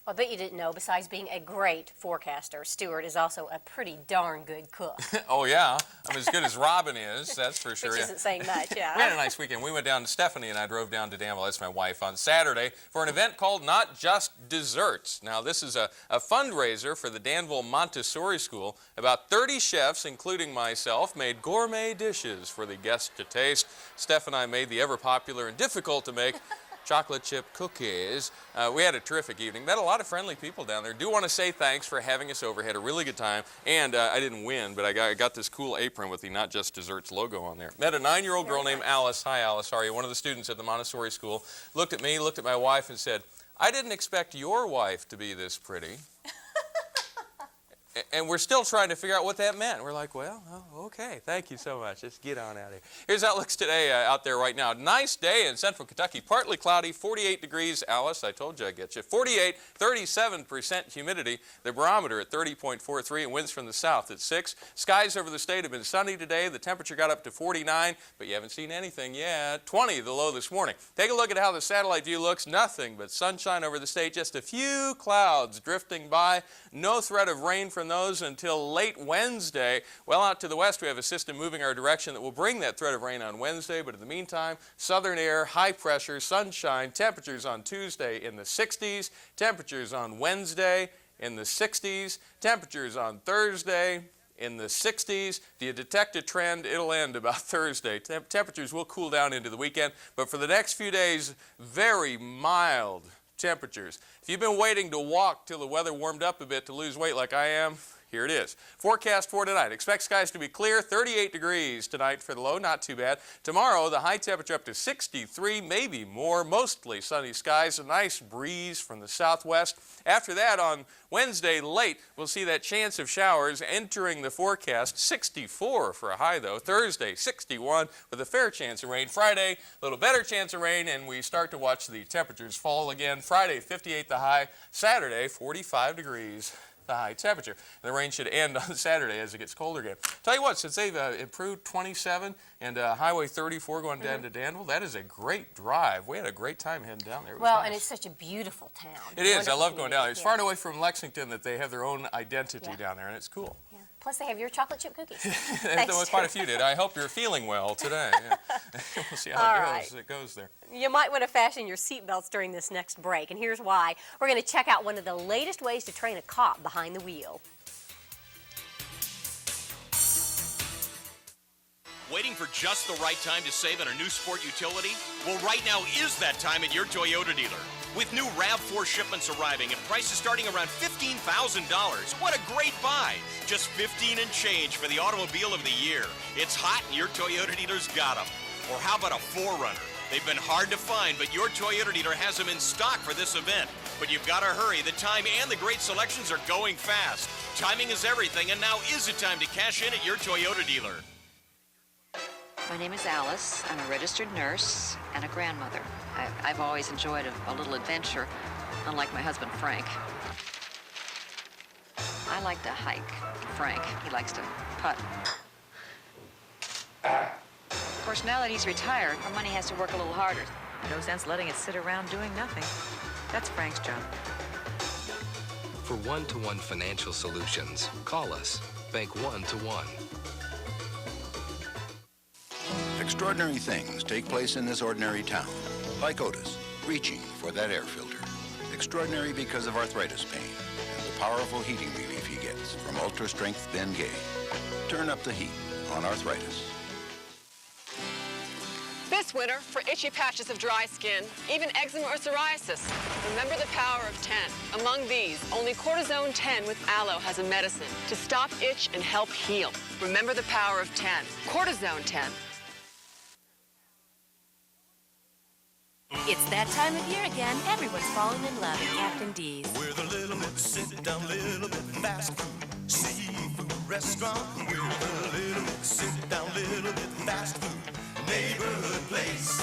Well, I bet you didn't know, besides being a great forecaster, Stuart is also a pretty darn good cook. Oh, yeah. I'm as good as Robyn is, that's for sure. Which isn't saying much, yeah. We had a nice weekend. We went down to Stephanie and I drove down to Danville, that's my wife, on Saturday for an event called Not Just Desserts. Now, this is a fundraiser for the Danville Montessori School. About 30 chefs, including myself, made gourmet dishes for the guests to taste. Steph and I made the ever-popular and difficult-to-make chocolate chip cookies. We had a terrific evening. Met a lot of friendly people down there. Do want to say thanks for having us over. Had a really good time. And I didn't win, but I got this cool apron with the Not Just Desserts logo on there. Met a 9-year-old girl named Alice. Hi, Alice. How are you? One of the students at the Montessori school. Looked at me, looked at my wife, and said, "I didn't expect your wife to be this pretty." And we're still trying to figure out what that meant. We're like, well, okay, thank you so much. Let's get on out of here. Here's how it looks today out there right now. Nice day in central Kentucky. Partly cloudy, 48 degrees. Alice, I told you I'd get you. 48, 37% humidity. The barometer at 30.43 and winds from the south at 6. Skies over the state have been sunny today. The temperature got up to 49, but you haven't seen anything yet. 20 the low this morning. Take a look at how the satellite view looks. Nothing but sunshine over the state. Just a few clouds drifting by. No threat of rain from those until late Wednesday. Well out to the west, we have a system moving our direction that will bring that threat of rain on Wednesday, but in the meantime, southern air, high pressure, sunshine, temperatures on Tuesday in the 60s, temperatures on Wednesday in the 60s, temperatures on Thursday in the 60s. Do you detect a trend? It'll end about Thursday. Temperatures will cool down into the weekend, but for the next few days, very mild temperatures. If you've been waiting to walk till the weather warmed up a bit to lose weight like I am, here it is. Forecast for tonight. Expect skies to be clear. 38 degrees tonight for the low. Not too bad. Tomorrow, the high temperature up to 63, maybe more. Mostly sunny skies. A nice breeze from the southwest. After that, on Wednesday late, we'll see that chance of showers entering the forecast. 64 for a high, though. Thursday, 61 with a fair chance of rain. Friday, a little better chance of rain, and we start to watch the temperatures fall again. Friday, 58 the high. Saturday, 45 degrees. The high temperature. And the rain should end on Saturday as it gets colder again. Tell you what, since they've improved 27 and Highway 34 going down to Danville, that is a great drive. We had a great time heading down there. Well, nice. And it's such a beautiful town. It is. I love going down there. It's far away from Lexington that they have their own identity down there, and it's cool. Yeah. Plus, they have your chocolate chip cookies. There was quite a few did. I hope you're feeling well today. Yeah. We'll see how it goes there. You might want to fasten your seatbelts during this next break, and here's why. We're going to check out one of the latest ways to train a cop behind the wheel. Waiting for just the right time to save on a new sport utility? Well, right now is that time at your Toyota dealer. With new RAV4 shipments arriving and prices starting around $15,000. What a great buy! Just $15 and change for the automobile of the year. It's hot and your Toyota dealer's got them. Or how about a 4Runner? They've been hard to find, but your Toyota dealer has them in stock for this event. But you've got to hurry. The time and the great selections are going fast. Timing is everything, and now is the time to cash in at your Toyota dealer. My name is Alice. I'm a registered nurse and a grandmother. I've always enjoyed a little adventure, unlike my husband, Frank. I like to hike. Frank, he likes to putt. Of course, now that he's retired, our money has to work a little harder. No sense letting it sit around doing nothing. That's Frank's job. For one-to-one financial solutions, call us. Bank 1-to-1. Extraordinary things take place in this ordinary town, like Otis, reaching for that air filter. Extraordinary because of arthritis pain and the powerful heating relief he gets from ultra-strength Ben Gay. Turn up the heat on arthritis. This winter for itchy patches of dry skin, even eczema or psoriasis. Remember the power of 10. Among these, only Cortisone 10 with aloe has a medicine to stop itch and help heal. Remember the power of 10. Cortisone 10. It's that time of year again. Everyone's falling in love with Captain D's. With a little bit sit-down, little bit fast food, seafood restaurant. With a little bit sit-down, little bit fast food, neighborhood place.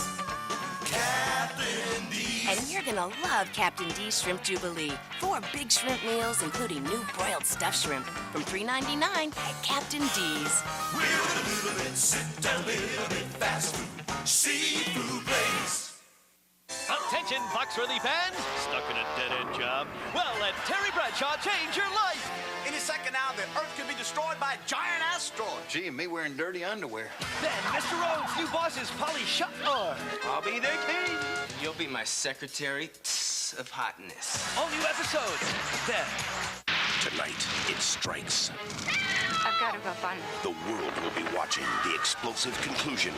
Captain D's. And you're gonna love Captain D's Shrimp Jubilee. 4 big shrimp meals, including new broiled stuffed shrimp, from $3.99 at Captain D's. With a little bit sit-down, little bit fast food, seafood place. Attention, Foxworthy fans! Stuck in a dead-end job? Well, let Terry Bradshaw change your life! Any second now, the Earth could be destroyed by a giant asteroid. Gee, me wearing dirty underwear. Then Mr. Rhodes' new boss is Polly Shotnar. I'll be their king. You'll be my secretary of hotness. All new episodes. Then. Tonight, it strikes. I've got to go find them. The world will be watching the explosive conclusion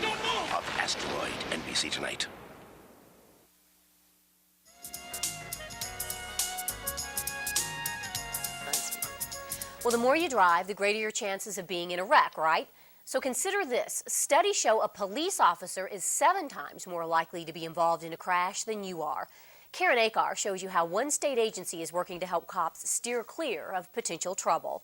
of Asteroid. NBC Tonight. Well, the more you drive, the greater your chances of being in a wreck, right? So consider this. Studies show a police officer is 7 times more likely to be involved in a crash than you are. Karen Acar shows you how one state agency is working to help cops steer clear of potential trouble.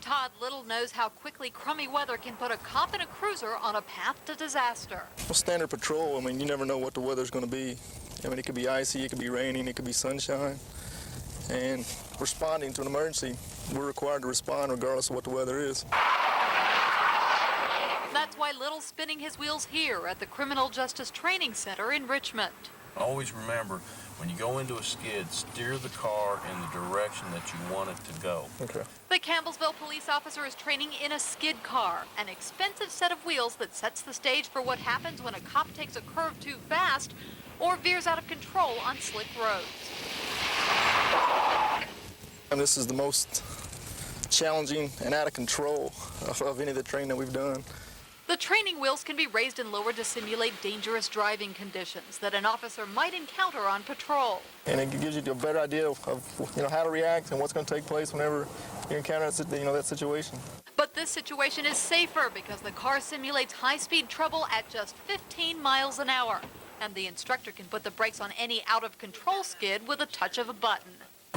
Todd Little knows how quickly crummy weather can put a cop in a cruiser on a path to disaster. Well, standard patrol, I mean, you never know what the weather's going to be. I mean, it could be icy, it could be raining, it could be sunshine. And responding to an emergency, we're required to respond regardless of what the weather is. That's why Little's spinning his wheels here at the Criminal Justice Training Center in Richmond. Always remember, when you go into a skid, steer the car in the direction that you want it to go. Okay. The Campbellsville police officer is training in a skid car, an expensive set of wheels that sets the stage for what happens when a cop takes a curve too fast or veers out of control on slick roads. And this is the most challenging and out of control of any of the training that we've done. The training wheels can be raised and lowered to simulate dangerous driving conditions that an officer might encounter on patrol. And it gives you a better idea of how to react and what's going to take place whenever you encounter that situation. But this situation is safer because the car simulates high-speed trouble at just 15 miles an hour. And the instructor can put the brakes on any out-of-control skid with a touch of a button.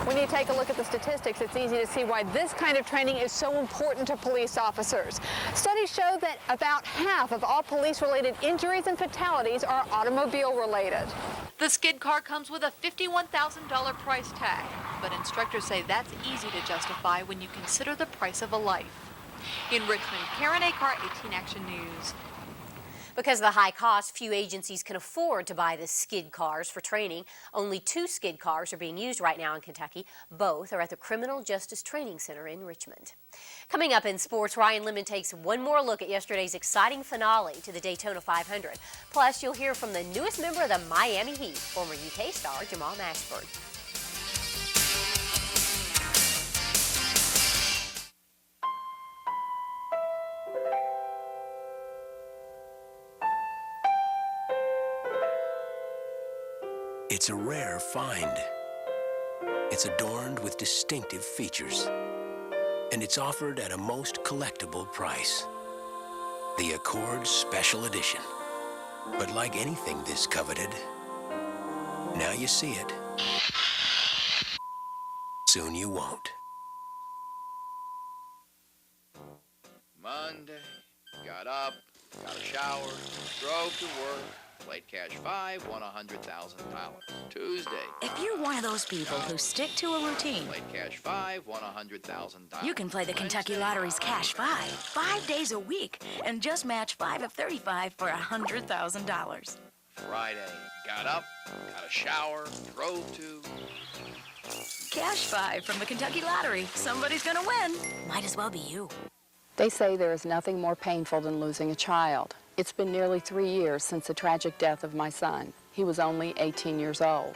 When you take a look at the statistics, it's easy to see why this kind of training is so important to police officers. Studies show that about half of all police-related injuries and fatalities are automobile-related. The skid car comes with a $51,000 price tag, but instructors say that's easy to justify when you consider the price of a life. In Richmond, Karen Acar, 18 Action News. Because of the high cost, few agencies can afford to buy the skid cars for training. Only 2 skid cars are being used right now in Kentucky. Both are at the Criminal Justice Training Center in Richmond. Coming up in sports, Ryan Lemon takes one more look at yesterday's exciting finale to the Daytona 500. Plus, you'll hear from the newest member of the Miami Heat, former UK star Jamal Mashburn. It's a rare find. It's adorned with distinctive features. And it's offered at a most collectible price. The Accord Special Edition. But like anything this coveted, now you see it. Soon you won't. Monday, got up, got a shower, drove to work. Played Cash 5, won $100,000. Tuesday. If you're one of those people who stick to a routine, Played Cash 5, won $100,000. you can play the Kentucky Lottery's Cash 5, 5 days a week, and just match 5 of 35 for $100,000. Friday, got up, got a shower, drove to... Cash 5 from the Kentucky Lottery. Somebody's gonna win. Might as well be you. They say there is nothing more painful than losing a child. It's been nearly 3 years since the tragic death of my son. He was only 18 years old.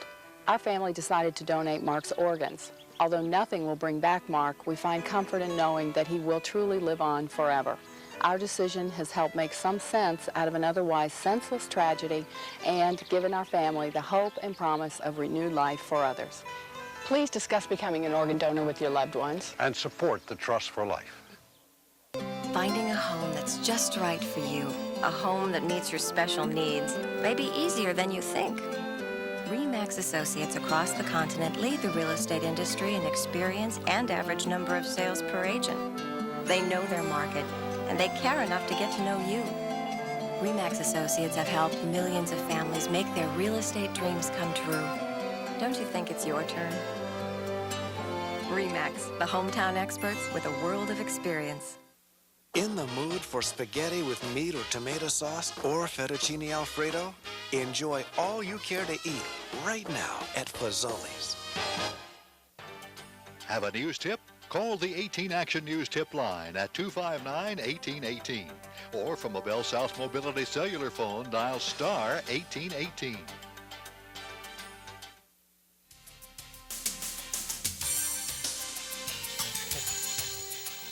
Our family decided to donate Mark's organs. Although nothing will bring back Mark, we find comfort in knowing that he will truly live on forever. Our decision has helped make some sense out of an otherwise senseless tragedy and given our family the hope and promise of renewed life for others. Please discuss becoming an organ donor with your loved ones. And support the Trust for Life. Finding a home that's just right for you, a home that meets your special needs, may be easier than you think. RE/MAX associates across the continent lead the real estate industry in experience and average number of sales per agent. They know their market, and they care enough to get to know you. RE/MAX associates have helped millions of families make their real estate dreams come true. Don't you think it's your turn? RE/MAX, the hometown experts with a world of experience. In the mood for spaghetti with meat or tomato sauce or fettuccine Alfredo? Enjoy all you care to eat right now at Fazoli's. Have a news tip? Call the 18 Action News Tip line at 259-1818. Or from a Bell South Mobility cellular phone, dial star 1818.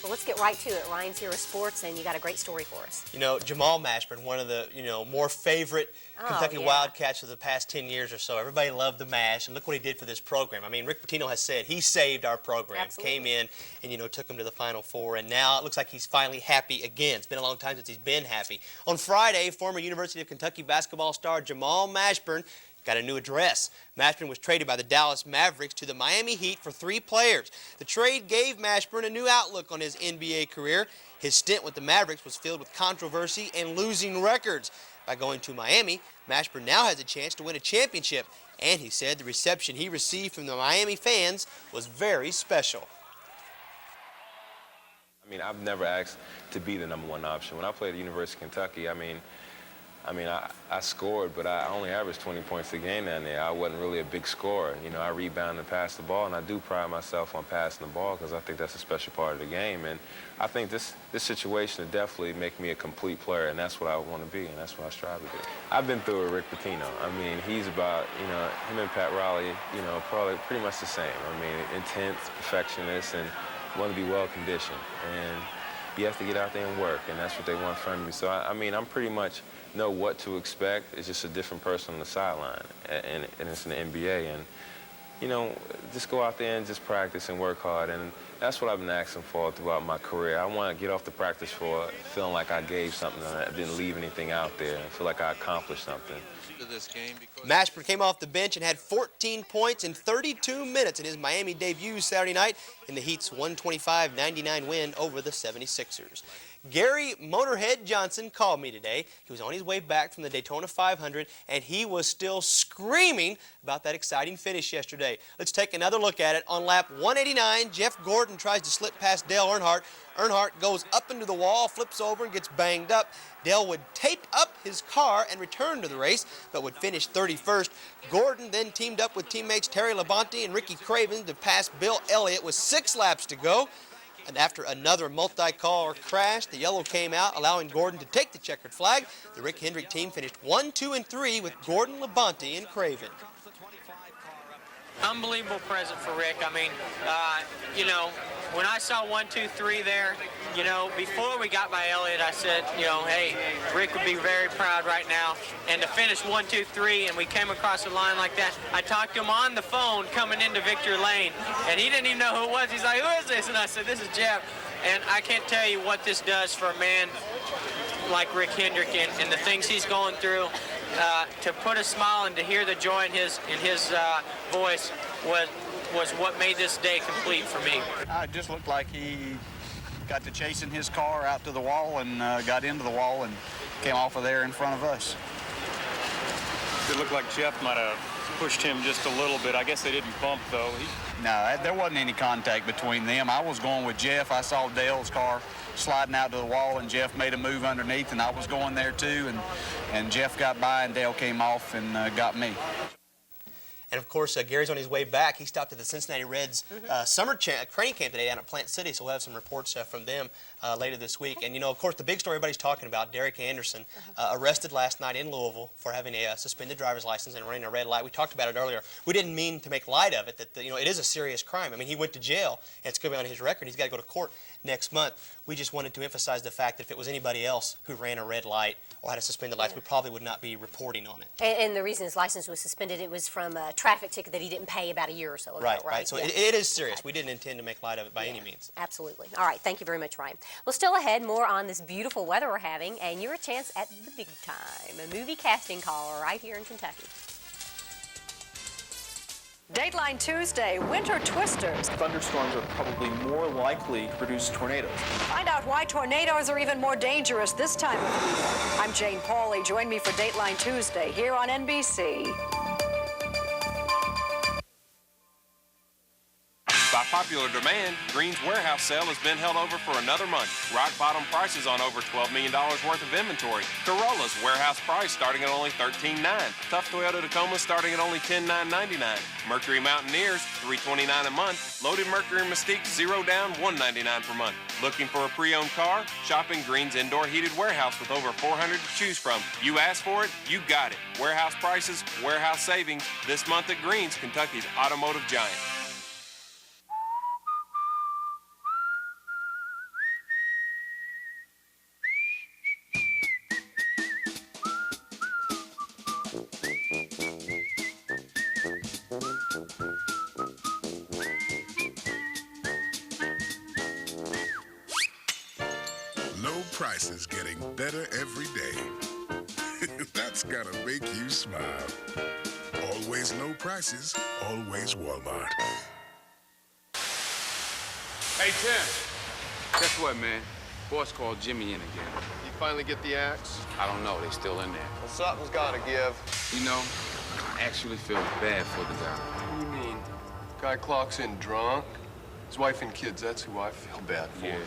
Well, let's get right to it. Ryan's here with sports, and you got a great story for us. You know, Jamal Mashburn, one of the, more favorite Kentucky Wildcats of the past 10 years or so. Everybody loved the Mash, and look what he did for this program. I mean, Rick Pitino has said he saved our program. Absolutely. Came in and, took him to the Final Four, and now it looks like he's finally happy again. It's been a long time since he's been happy. On Friday, former University of Kentucky basketball star Jamal Mashburn got a new address. Mashburn was traded by the Dallas Mavericks to the Miami Heat for 3 players. The trade gave Mashburn a new outlook on his NBA career. His stint with the Mavericks was filled with controversy and losing records. By going to Miami, Mashburn now has a chance to win a championship, and he said the reception he received from the Miami fans was very special. I mean, I've never asked to be the #1 option. When I played at the University of Kentucky, I scored, but I only averaged 20 points a game down there. I wasn't really a big scorer. I rebound and pass the ball, and I do pride myself on passing the ball because I think that's a special part of the game. And I think this situation will definitely make me a complete player, and that's what I want to be, and that's what I strive to do. I've been through with Rick Pitino. He's about, him and Pat Riley, probably pretty much the same. Intense, perfectionist, and want to be well-conditioned. And you have to get out there and work, and that's what they want from me. So, I'm pretty much know what to expect. It's just a different person on the sideline, and it's in the NBA. And, just go out there and just practice and work hard. And that's what I've been asking for throughout my career. I want to get off the practice floor feeling like I gave something and I didn't leave anything out there, and feel like I accomplished something. Mashburn came off the bench and had 14 points in 32 minutes in his Miami debut Saturday night in the Heat's 125-99 win over the 76ers. Gary Motorhead Johnson called me today. He was on his way back from the Daytona 500, and he was still screaming about that exciting finish yesterday. Let's take another look at it. On lap 189, Jeff Gordon tries to slip past Dale Earnhardt. Earnhardt goes up into the wall, flips over, and gets banged up. Dale would tape up his car and return to the race, but would finish 31st. Gordon then teamed up with teammates Terry Labonte and Ricky Craven to pass Bill Elliott with 6 laps to go. And after another multi-car crash, the yellow came out, allowing Gordon to take the checkered flag. The Rick Hendrick team finished 1, 2, and 3 with Gordon, Labonte, and Craven. Unbelievable present for Rick. When I saw 1, 2, 3 there, before we got by Elliott, I said, hey, Rick would be very proud right now. And to finish 1, 2, 3, and we came across the line like that, I talked to him on the phone coming into Victory Lane, and he didn't even know who it was. He's like, who is this? And I said, this is Jeff. And I can't tell you what this does for a man like Rick Hendrick and the things he's going through. To put a smile and to hear the joy in his voice was what made this day complete for me. It just looked like he got to chasing his car out to the wall and got into the wall and came off of there in front of us. It looked like Jeff might have pushed him just a little bit. I guess they didn't bump, though. No, there wasn't any contact between them. I was going with Jeff. I saw Dale's car sliding out to the wall, and Jeff made a move underneath, and I was going there too, and Jeff got by, and Dale came off and got me. And of course, Gary's on his way back. He stopped at the Cincinnati Reds summer training camp today down at Plant City, so we'll have some reports from them later this week. And, you know, of course, the big story everybody's talking about, Derek Anderson, arrested last night in Louisville for having a suspended driver's license and running a red light. We talked about it earlier. We didn't mean to make light of it, that, you know, it is a serious crime. I mean, he went to jail, and it's going to be on his record. He's got to go to court next month. We just wanted to emphasize the fact that if it was anybody else who ran a red light or had a suspended license, we probably would not be reporting on it. And the reason his license was suspended, it was from a traffic ticket that he didn't pay about a year or so ago, right? So it is serious. We didn't intend to make light of it by any means. Absolutely. All right, thank you very much, Ryan. Well, still ahead, more on this beautiful weather we're having, and your chance at the big time, a movie casting call right here in Kentucky. Dateline Tuesday, winter twisters. Thunderstorms are probably more likely to produce tornadoes. Find out why tornadoes are even more dangerous this time of year. I'm Jane Pauley. Join me for Dateline Tuesday here on NBC. By popular demand, Green's warehouse sale has been held over for another month. Rock bottom prices on over $12 million worth of inventory. Corolla's warehouse price starting at only $13,900. Tough Toyota Tacoma starting at only $10,999. Mercury Mountaineers, $329 a month. Loaded Mercury Mystique, 0 down, $199 per month. Looking for a pre-owned car? Shop in Green's indoor heated warehouse with over 400 to choose from. You asked for it, you got it. Warehouse prices, warehouse savings. This month at Green's, Kentucky's automotive giant. Low prices getting better every day. That's gotta make you smile. Always low prices, always Walmart. Hey, Tim. Guess what, man? Boss called Jimmy in again. You finally get the axe? I don't know. They still in there. Well, something's gotta give. You know, I actually feel bad for the guy. What do you mean? Guy clocks in drunk? His wife and kids, that's who I feel bad for. Yeah.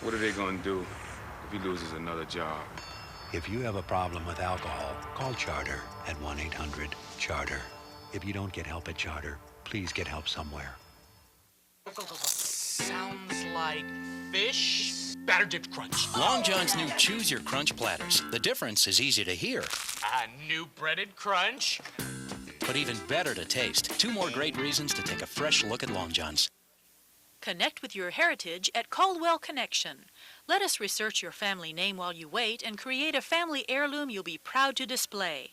What are they gonna do if he loses another job? If you have a problem with alcohol, call Charter at 1-800-CHARTER. If you don't get help at Charter, please get help somewhere. Sounds like fish. Batter dipped crunch. Long John's new Choose Your Crunch platters. The difference is easy to hear. New breaded crunch. But even better to taste. 2 more great reasons to take a fresh look at Long John's. Connect with your heritage at Caldwell Connection. Let us research your family name while you wait and create a family heirloom you'll be proud to display.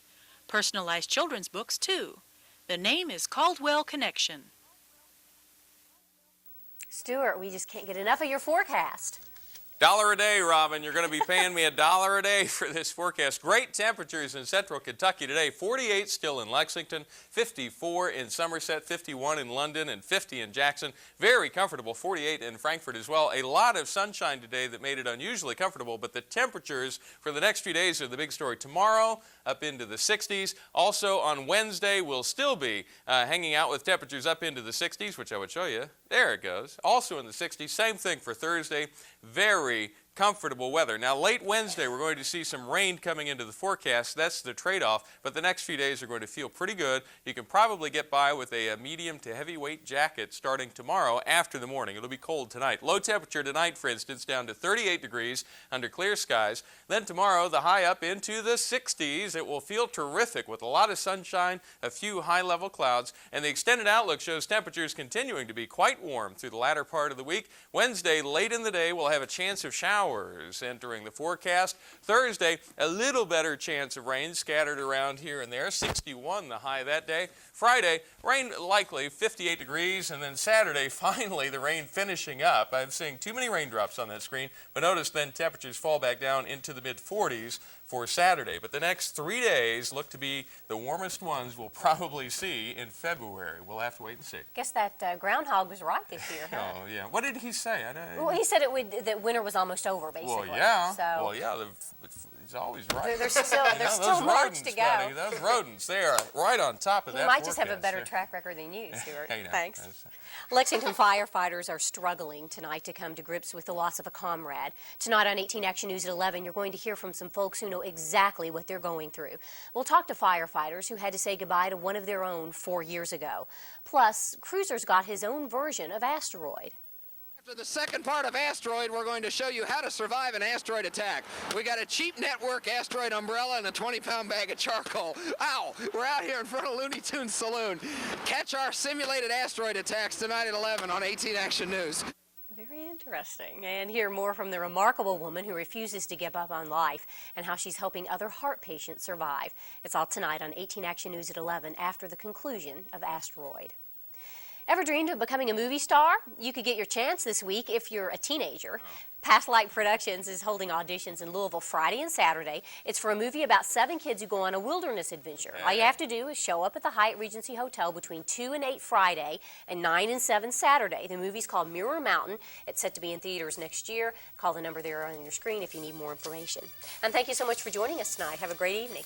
Personalized children's books, too. The name is Caldwell Connection. Stuart, we just can't get enough of your forecast. $1 a day, Robyn. You're going to be paying me $1 a day for this forecast. Great temperatures in central Kentucky today. 48 still in Lexington, 54 in Somerset, 51 in London, and 50 in Jackson. Very comfortable, 48 in Frankfort as well. A lot of sunshine today that made it unusually comfortable, but the temperatures for the next few days are the big story. Tomorrow, up into the 60s. Also on Wednesday, we'll still be hanging out with temperatures up into the 60s, which I would show you. There it goes. Also in the 60s. Same thing for Thursday. Very comfortable weather. Now, late Wednesday, we're going to see some rain coming into the forecast. That's the trade-off, but the next few days are going to feel pretty good. You can probably get by with a medium to heavyweight jacket starting tomorrow after the morning. It'll be cold tonight. Low temperature tonight, for instance, down to 38 degrees under clear skies. Then tomorrow, the high up into the 60s. It will feel terrific with a lot of sunshine, a few high-level clouds, and the extended outlook shows temperatures continuing to be quite warm through the latter part of the week. Wednesday, late in the day, we'll have a chance of showers entering the forecast. Thursday, a little better chance of rain scattered around here and there. 61 the high that day. Friday, rain likely, 58 degrees, and then Saturday, finally, the rain finishing up. I'm seeing too many raindrops on that screen, but notice then temperatures fall back down into the mid-40s for Saturday. But the next 3 days look to be the warmest ones we'll probably see in February. We'll have to wait and see. Guess that groundhog was right this year, huh? Oh, yeah. What did he say? Well, he said that winter was almost over, basically. Well, yeah. So. Well, yeah. He's always right. There's still much to go. Those rodents, they are right on top of that. He might just have a forecast better there. track record than you, Stuart. Hey, now, Thanks. that's- Lexington firefighters are struggling tonight to come to grips with the loss of a comrade. Tonight on 18 Action News at 11, you're going to hear from some folks who know exactly what they're going through. We'll talk to firefighters who had to say goodbye to one of their own 4 years ago. Plus, Cruiser's got his own version of Asteroid. After the second part of Asteroid, we're going to show you how to survive an asteroid attack. We got a cheap network asteroid umbrella and a 20-pound bag of charcoal. Ow! We're out here in front of Looney Tunes Saloon. Catch our simulated asteroid attacks tonight at 11 on 18 Action News. Very interesting. And hear more from the remarkable woman who refuses to give up on life and how she's helping other heart patients survive. It's all tonight on 18 Action News at 11 after the conclusion of Asteroid. Ever dreamed of becoming a movie star? You could get your chance this week if you're a teenager. Past Light Productions is holding auditions in Louisville Friday and Saturday. It's for a movie about 7 kids who go on a wilderness adventure. All you have to do is show up at the Hyatt Regency Hotel between 2 and 8 Friday and 9 and 7 Saturday. The movie's called Mirror Mountain. It's set to be in theaters next year. Call the number there on your screen if you need more information. And thank you so much for joining us tonight. Have a great evening.